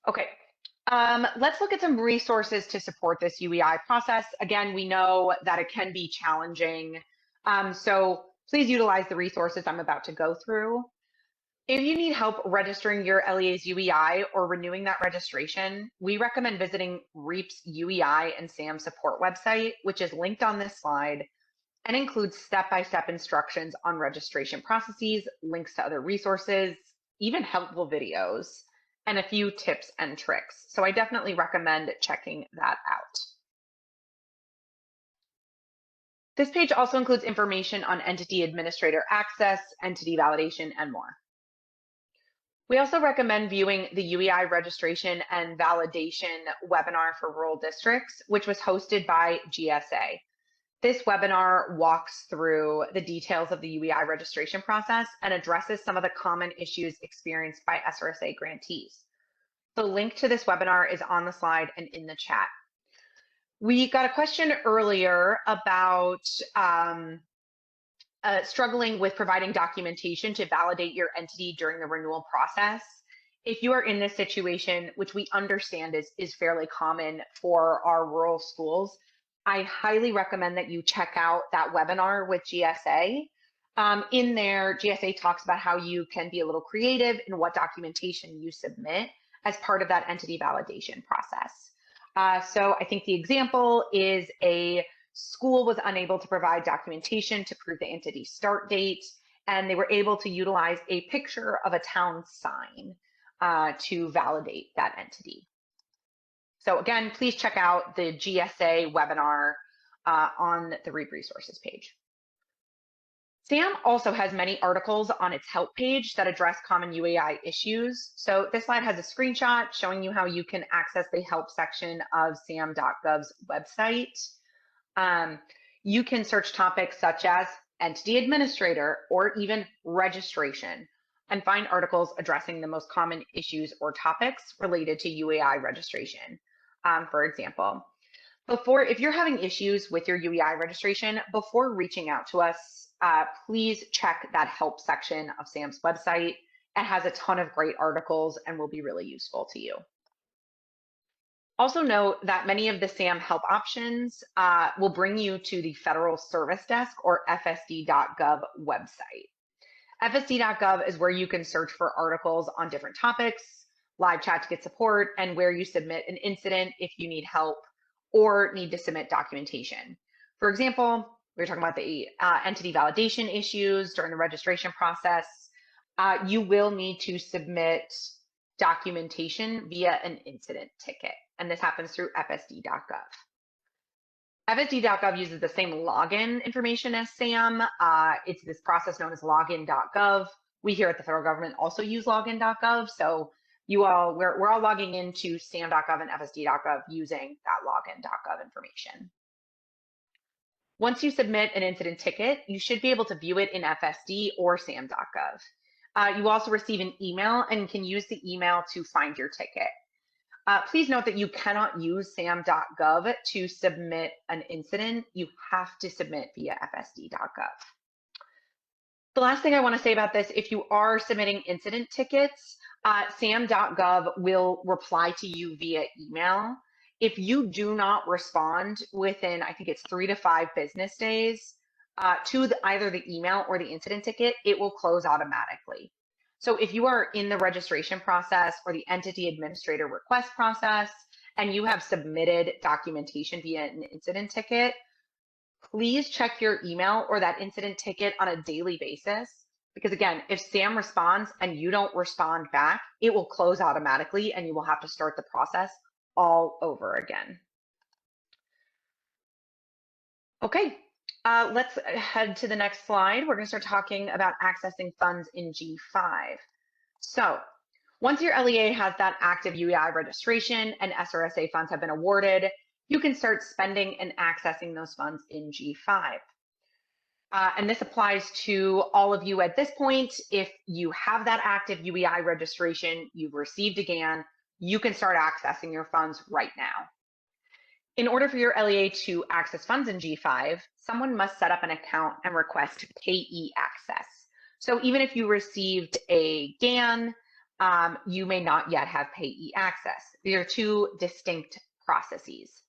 Okay, let's look at some resources to support this UEI process. Again, we know that it can be challenging, so please utilize the resources I'm about to go through. If you need help registering your LEA's UEI or renewing that registration, we recommend visiting REAP's UEI and SAM support website, which is linked on this slide and includes step-by-step instructions on registration processes, links to other resources, even helpful videos, and a few tips and tricks. So I definitely recommend checking that out. This page also includes information on entity administrator access, entity validation, and more. We also recommend viewing the UEI registration and validation webinar for rural districts, which was hosted by GSA. This webinar walks through the details of the UEI registration process and addresses some of the common issues experienced by SRSA grantees. The link to this webinar is on the slide and in the chat. We got a question earlier about struggling with providing documentation to validate your entity during the renewal process. If you are in this situation, which we understand is fairly common for our rural schools, I highly recommend that you check out that webinar with GSA. In there, GSA talks about how you can be a little creative in what documentation you submit as part of that entity validation process. So I think the example is a school was unable to provide documentation to prove the entity start date, and they were able to utilize a picture of a town sign to validate that entity. So again, please check out the GSA webinar on the REAP resources page. SAM also has many articles on its help page that address common UEI issues. So this slide has a screenshot showing you how you can access the help section of sam.gov's website. You can search topics such as entity administrator or even registration and find articles addressing the most common issues or topics related to UEI registration. For example, if you're having issues with your UEI registration, before reaching out to us, please check that help section of SAM's website. It has a ton of great articles and will be really useful to you. Also note that many of the SAM help options will bring you to the Federal Service Desk or FSD.gov website. FSD.gov is where you can search for articles on different topics, live chat to get support, and where you submit an incident if you need help or need to submit documentation. For example, we were talking about the entity validation issues during the registration process. You will need to submit documentation via an incident ticket, and this happens through FSD.gov. FSD.gov uses the same login information as SAM. It's this process known as login.gov. We here at the federal government also use login.gov, so we're all logging into SAM.gov and FSD.gov using that login.gov information. Once you submit an incident ticket, you should be able to view it in FSD or SAM.gov. You also receive an email and can use the email to find your ticket. Please note that you cannot use SAM.gov to submit an incident. You have to submit via FSD.gov. The last thing I want to say about this, if you are submitting incident tickets, SAM.gov will reply to you via email. If you do not respond within, I think it's 3 to 5 business days, to either the email or the incident ticket, it will close automatically. So if you are in the registration process or the entity administrator request process and you have submitted documentation via an incident ticket, please check your email or that incident ticket on a daily basis. Because again, if SAM responds and you don't respond back, it will close automatically and you will have to start the process all over again. Okay. Let's head to the next slide. We're going to start talking about accessing funds in G5. So once your LEA has that active UEI registration and SRSA funds have been awarded, you can start spending and accessing those funds in G5. And this applies to all of you at this point. If you have that active UEI registration, you've received a GAN, you can start accessing your funds right now. In order for your LEA to access funds in G5, someone must set up an account and request payee access. So even if you received a GAN, you may not yet have payee access. These are two distinct processes.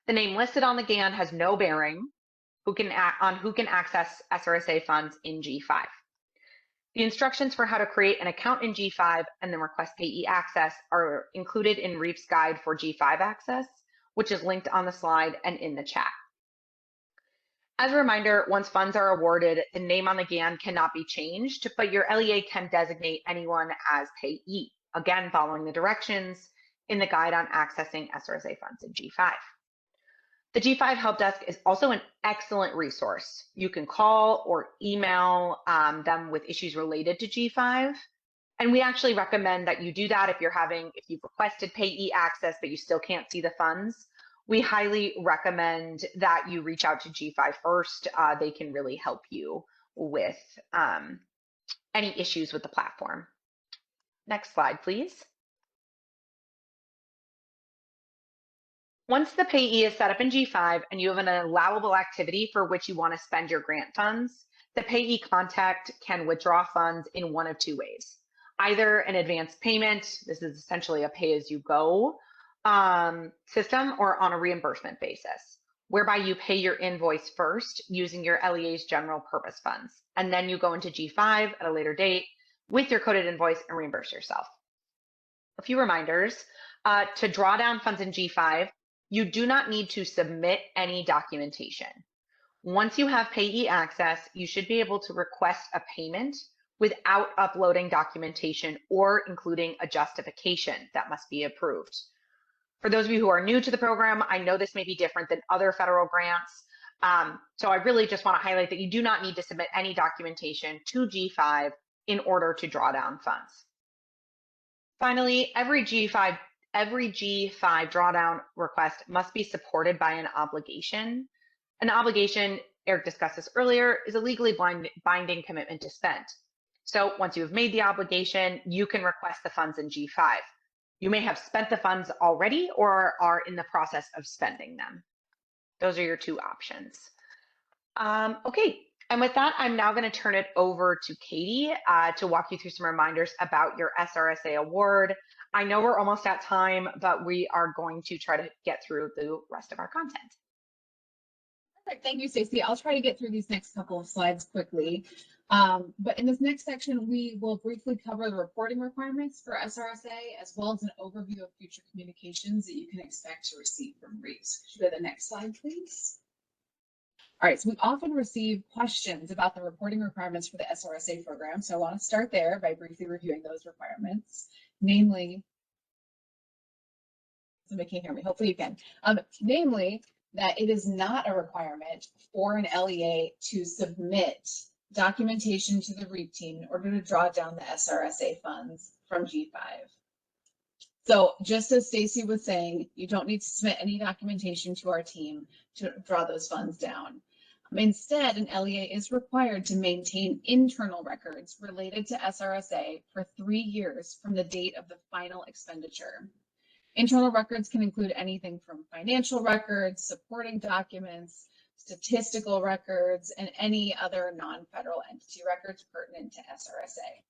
The name listed on the GAN has no bearing on who can access SRSA funds in G5. The instructions for how to create an account in G5 and then request payee access are included in REAP's guide for G5 access, which is linked on the slide and in the chat. As a reminder, once funds are awarded, the name on the GAN cannot be changed, but your LEA can designate anyone as payee, again, following the directions in the guide on accessing SRSA funds in G5. The G5 Help Desk is also an excellent resource. You can call or email them with issues related to G5. And we actually recommend that you do that if you've requested payee access, but you still can't see the funds. We highly recommend that you reach out to G5 first. They can really help you with any issues with the platform. Next slide, please. Once the payee is set up in G5 and you have an allowable activity for which you want to spend your grant funds, the payee contact can withdraw funds in one of two ways. Either an advance payment, this is essentially a pay-as-you-go system, or on a reimbursement basis, whereby you pay your invoice first using your LEA's general purpose funds, and then you go into G5 at a later date with your coded invoice and reimburse yourself. A few reminders, to draw down funds in G5, you do not need to submit any documentation. Once you have payee access, you should be able to request a payment without uploading documentation or including a justification that must be approved. For those of you who are new to the program, I know this may be different than other federal grants. So I really just want to highlight that you do not need to submit any documentation to G5 in order to draw down funds. Finally, every G5 drawdown request must be supported by an obligation. An obligation, Eric discussed this earlier, is a legally binding commitment to spend. So once you have made the obligation, you can request the funds in G5. You may have spent the funds already or are in the process of spending them. Those are your two options. Okay, and with that, I'm now going to turn it over to Katie to walk you through some reminders about your SRSA award. I know we're almost at time, but we are going to try to get through the rest of our content. Perfect. Thank you, Stacey. I'll try to get through these next couple of slides quickly. But in this next section, we will briefly cover the reporting requirements for SRSA, as well as an overview of future communications that you can expect to receive from REIPs. Could you go to the next slide, please? All right, so we often receive questions about the reporting requirements for the SRSA program. So I want to start there by briefly reviewing those requirements, namely, somebody can't hear me, hopefully you can, namely that it is not a requirement for an LEA to submit documentation to the REAP team in order to draw down the SRSA funds from G5. So just as Stacey was saying, you don't need to submit any documentation to our team to draw those funds down. Instead, an LEA is required to maintain internal records related to SRSA for 3 years from the date of the final expenditure. Internal records can include anything from financial records, supporting documents, statistical records, and any other non-federal entity records pertinent to SRSA.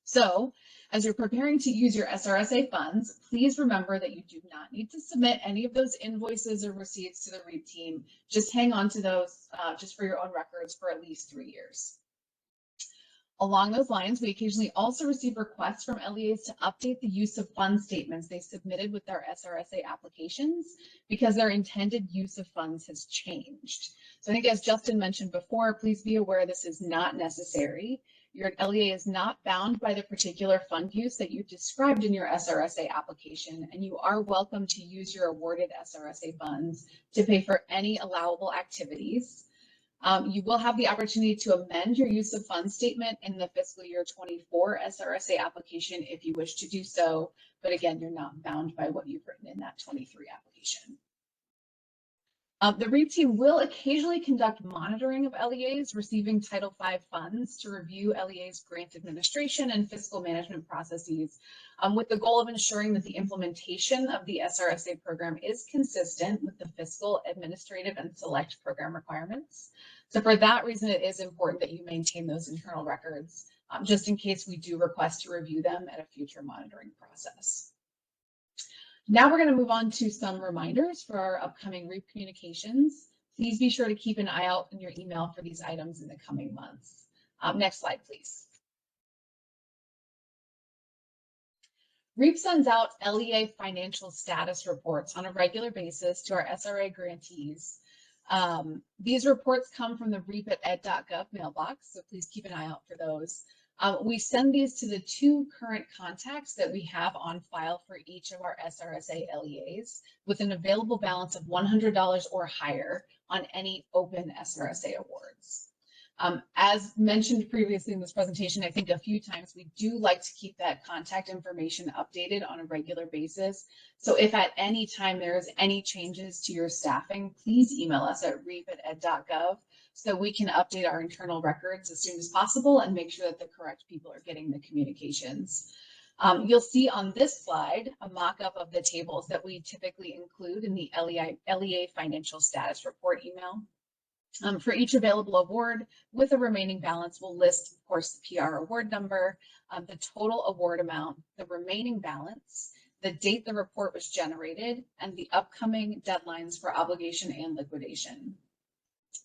So, as you're preparing to use your SRSA funds, please remember that you do not need to submit any of those invoices or receipts to the REAP team. Just hang on to those just for your own records for at least 3 years. Along those lines, we occasionally also receive requests from LEAs to update the use of fund statements they submitted with their SRSA applications because their intended use of funds has changed. So I think as Justin mentioned before, please be aware this is not necessary. Your LEA is not bound by the particular fund use that you described in your SRSA application, and you are welcome to use your awarded SRSA funds to pay for any allowable activities. You will have the opportunity to amend your use of funds statement in the fiscal year 24 SRSA application if you wish to do so, but again, you're not bound by what you've written in that 23 application. The REAP team will occasionally conduct monitoring of LEAs receiving Title V funds to review LEAs grant administration and fiscal management processes with the goal of ensuring that the implementation of the SRSA program is consistent with the fiscal, administrative, and select program requirements. So for that reason, it is important that you maintain those internal records just in case we do request to review them at a future monitoring process. Now we're going to move on to some reminders for our upcoming REAP communications. Please be sure to keep an eye out in your email for these items in the coming months. Next slide, please. REAP sends out LEA financial status reports on a regular basis to our SRA grantees. These reports come from the reap@ed.gov mailbox, so please keep an eye out for those. We send these to the 2 current contacts that we have on file for each of our SRSA LEAs with an available balance of $100 or higher on any open SRSA awards. As mentioned previously in this presentation, I think a few times, we do like to keep that contact information updated on a regular basis. So if at any time there is any changes to your staffing, please email us at reap@ed.gov so we can update our internal records as soon as possible and make sure that the correct people are getting the communications. You'll see on this slide a mock-up of the tables that we typically include in the LEA financial status report email. For each available award with a remaining balance, we'll list, of course, the PR award number, the total award amount, the remaining balance, the date the report was generated, and the upcoming deadlines for obligation and liquidation.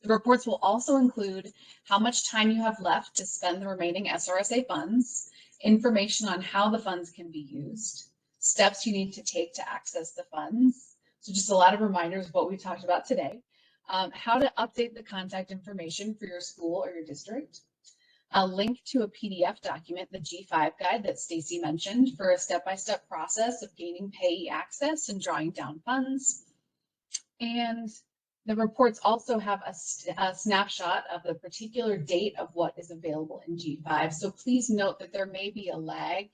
The reports will also include how much time you have left to spend the remaining SRSA funds, information on how the funds can be used, steps you need to take to access the funds. So just a lot of reminders of what we talked about today. How to update the contact information for your school or your district, a link to a PDF document, the G5 guide that Stacey mentioned, for a step-by-step process of gaining payee access and drawing down funds. And the reports also have a snapshot of the particular date of what is available in G5. So please note that there may be a lag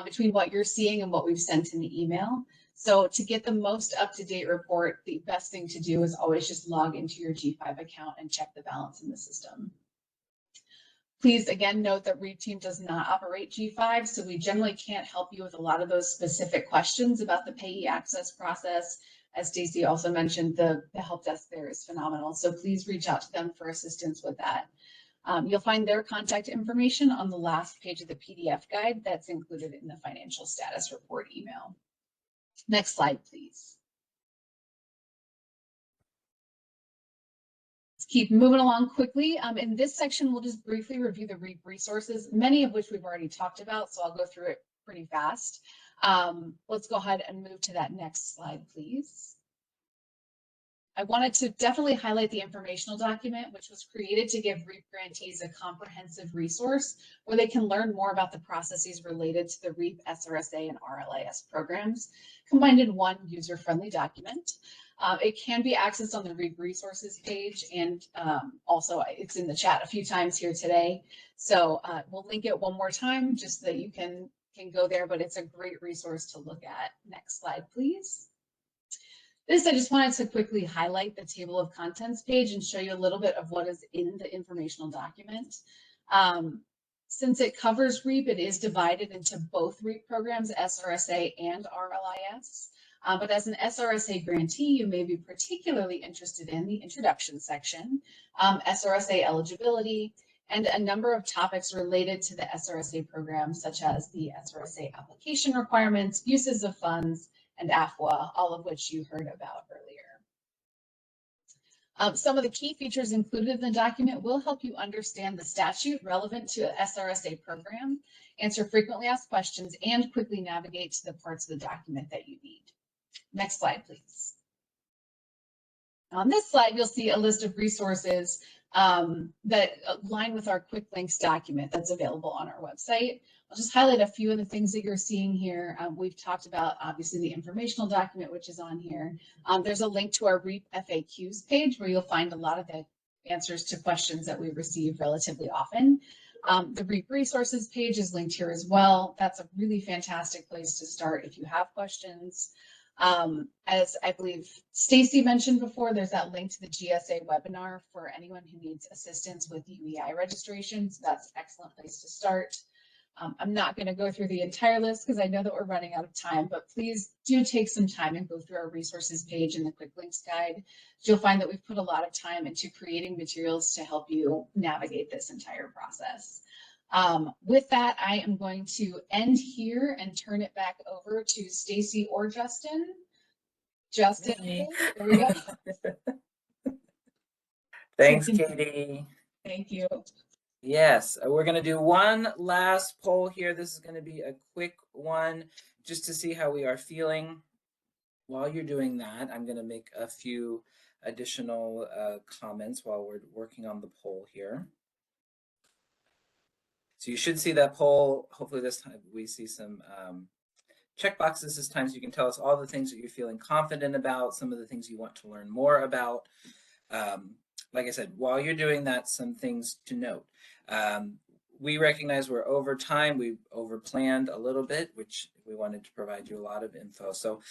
between what you're seeing and what we've sent in the email. So to get the most up-to-date report, the best thing to do is always just log into your G5 account and check the balance in the system. Please again note that REAP team does not operate G5, so we generally can't help you with a lot of those specific questions about the payee access process. As Stacy also mentioned, the help desk there is phenomenal, so please reach out to them for assistance with that. You'll find their contact information on the last page of the PDF guide that's included in the financial status report email. Next slide, please. Let's keep moving along quickly. In this section, we'll just briefly review the REAP resources, many of which we've already talked about, so I'll go through it pretty fast. Let's go ahead and move to that next slide, please. I wanted to definitely highlight the informational document, which was created to give REAP grantees a comprehensive resource where they can learn more about the processes related to the REAP, SRSA, and RLIS programs, combined in one user-friendly document. It can be accessed on the REAP resources page, and also it's in the chat a few times here today. So we'll link it one more time just so that you can go there, but it's a great resource to look at. Next slide, please. I just wanted to quickly highlight the table of contents page and show you a little bit of what is in the informational document. Since it covers REAP, it is divided into both REAP programs, SRSA and RLIS. But as an SRSA grantee, you may be particularly interested in the introduction section, SRSA eligibility, and a number of topics related to the SRSA program, such as the SRSA application requirements, uses of funds, and AFWA, all of which you heard about earlier. Some of the key features included in the document will help you understand the statute relevant to the SRSA program, answer frequently asked questions, and quickly navigate to the parts of the document that you need. Next slide, please. On this slide, you'll see a list of resources that align with our quick links document that's available on our website. I'll just highlight a few of the things that you're seeing here. We've talked about, obviously, the informational document, which is on here. There's a link to our REAP FAQs page where you'll find a lot of the answers to questions that we receive relatively often. The REAP resources page is linked here as well. That's a really fantastic place to start if you have questions. As I believe Stacy mentioned before, there's that link to the GSA webinar for anyone who needs assistance with UEI registration. So that's an excellent place to start. I'm not going to go through the entire list because I know that we're running out of time, but please do take some time and go through our resources page in the quick links guide. You'll find that we've put a lot of time into creating materials to help you navigate this entire process. With that, I am going to end here and turn it back over to Stacy or Justin. Justin, there we go. Thanks, Katie. Thank you. Yes, we're going to do one last poll here. This is going to be a quick one just to see how we are feeling. While you're doing that, I'm going to make a few additional comments while we're working on the poll here. So you should see that poll. Hopefully this time we see some check boxes this time so you can tell us all the things that you're feeling confident about, some of the things you want to learn more about. Like I said, while you're doing that, some things to note. We recognize we're over time. We've over planned a little bit, which we wanted to provide you a lot of info. So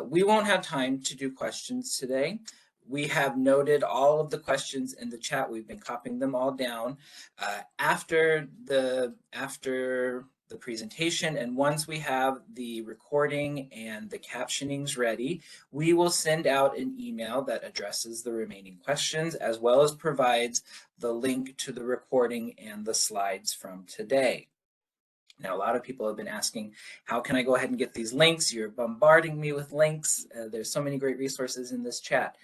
we won't have time to do questions today. We have noted all of the questions in the chat. We've been copying them all down. After the presentation, and once we have the recording and the captionings ready, we will send out an email that addresses the remaining questions, as well as provides the link to the recording and the slides from today. Now, a lot of people have been asking, how can I go ahead and get these links? You're bombarding me with links. There's so many great resources in this chat.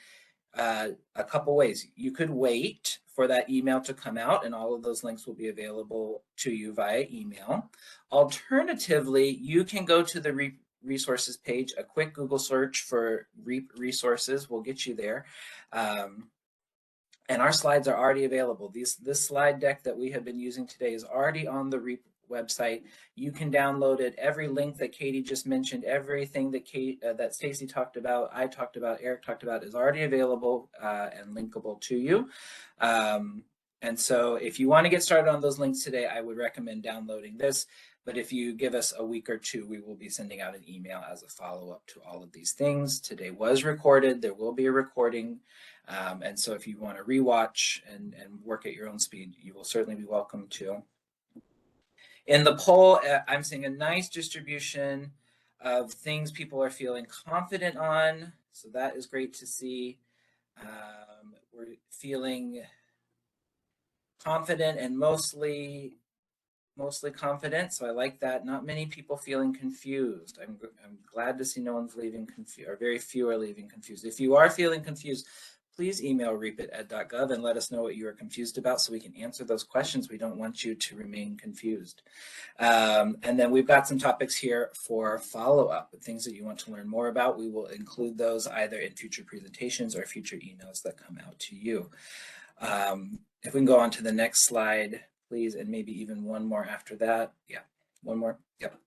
A couple ways. You could wait for that email to come out, and all of those links will be available to you via email. Alternatively, you can go to the REAP resources page. A quick Google search for REAP resources will get you there. And our slides are already available. This slide deck that we have been using today is already on the REAP website. You can download it. Every link that Katie just mentioned, everything that that Stacy talked about, I talked about, Eric talked about, is already available and linkable to you. And so if you want to get started on those links today, I would recommend downloading this. But if you give us a week or two, we will be sending out an email as a follow-up to all of these things. Today was recorded. There will be a recording. And so if you want to rewatch and work at your own speed, you will certainly be welcome to. In the poll, I'm seeing a nice distribution of things people are feeling confident on. So that is great to see. We're feeling confident and mostly confident. So I like that. Not many people feeling confused. I'm glad to see no one's leaving confused, or very few are leaving confused. If you are feeling confused, please email reap@ed.gov and let us know what you are confused about so we can answer those questions. We don't want you to remain confused. And then we've got some topics here for follow-up, things that you want to learn more about. We will include those either in future presentations or future emails that come out to you. If we can go on to the next slide, please, and maybe even one more after that. Yeah, one more. Yep.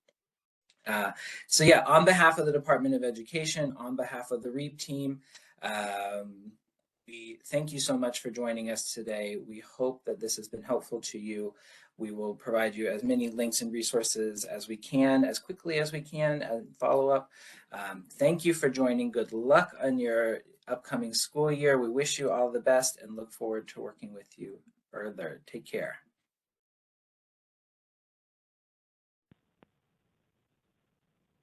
So yeah, on behalf of the Department of Education, on behalf of the REAP team, we thank you so much for joining us today. We hope that this has been helpful to you. We will provide you as many links and resources as we can, as quickly as we can, and follow up. Thank you for joining. Good luck on your upcoming school year. We wish you all the best and look forward to working with you further. Take care.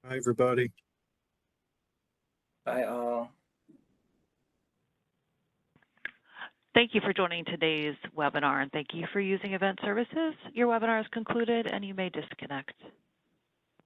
Hi, everybody. Bye all. Thank you for joining today's webinar, and thank you for using Event Services. Your webinar is concluded, and you may disconnect.